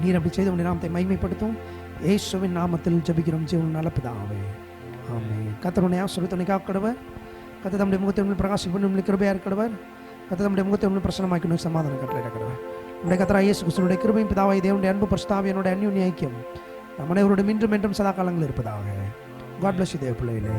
நீர் அப்படி செய்த உடைய நாமத்தை மகிமைப்படுத்தும். இயேசுவின் நாமத்தில் ஜெபிக்கிறோம் ஜீவன் நல்ல பிதாவே, ஆமென். கர்த்தருடைய ஆசீர்வாதத்தை காக்கடவர். கர்த்தர் தம்முடைய முகத்தை உங்கள் பிரகாசிப்பது கிருபையா இருக்கடவர். கர்த்தர் தம்முடைய முகத்தை உங்கள் பிரசன்னமாக்கி சமாதானம் கட்டளையிடக்கடவர். நம்முடைய கர்த்தராகிய இயேசு கிறிஸ்துவினுடைய கிருபையும் பிதாவாகிய தேவனுடைய அன்பு பரிசுத்தாவியானவருடைய அன்யோன்ய ஐக்கியம் நம் அனைவரோடும் இன்றும் என்றும் சதா காலங்களில் இருப்பதாக. God bless you தேவ பிள்ளைகளே.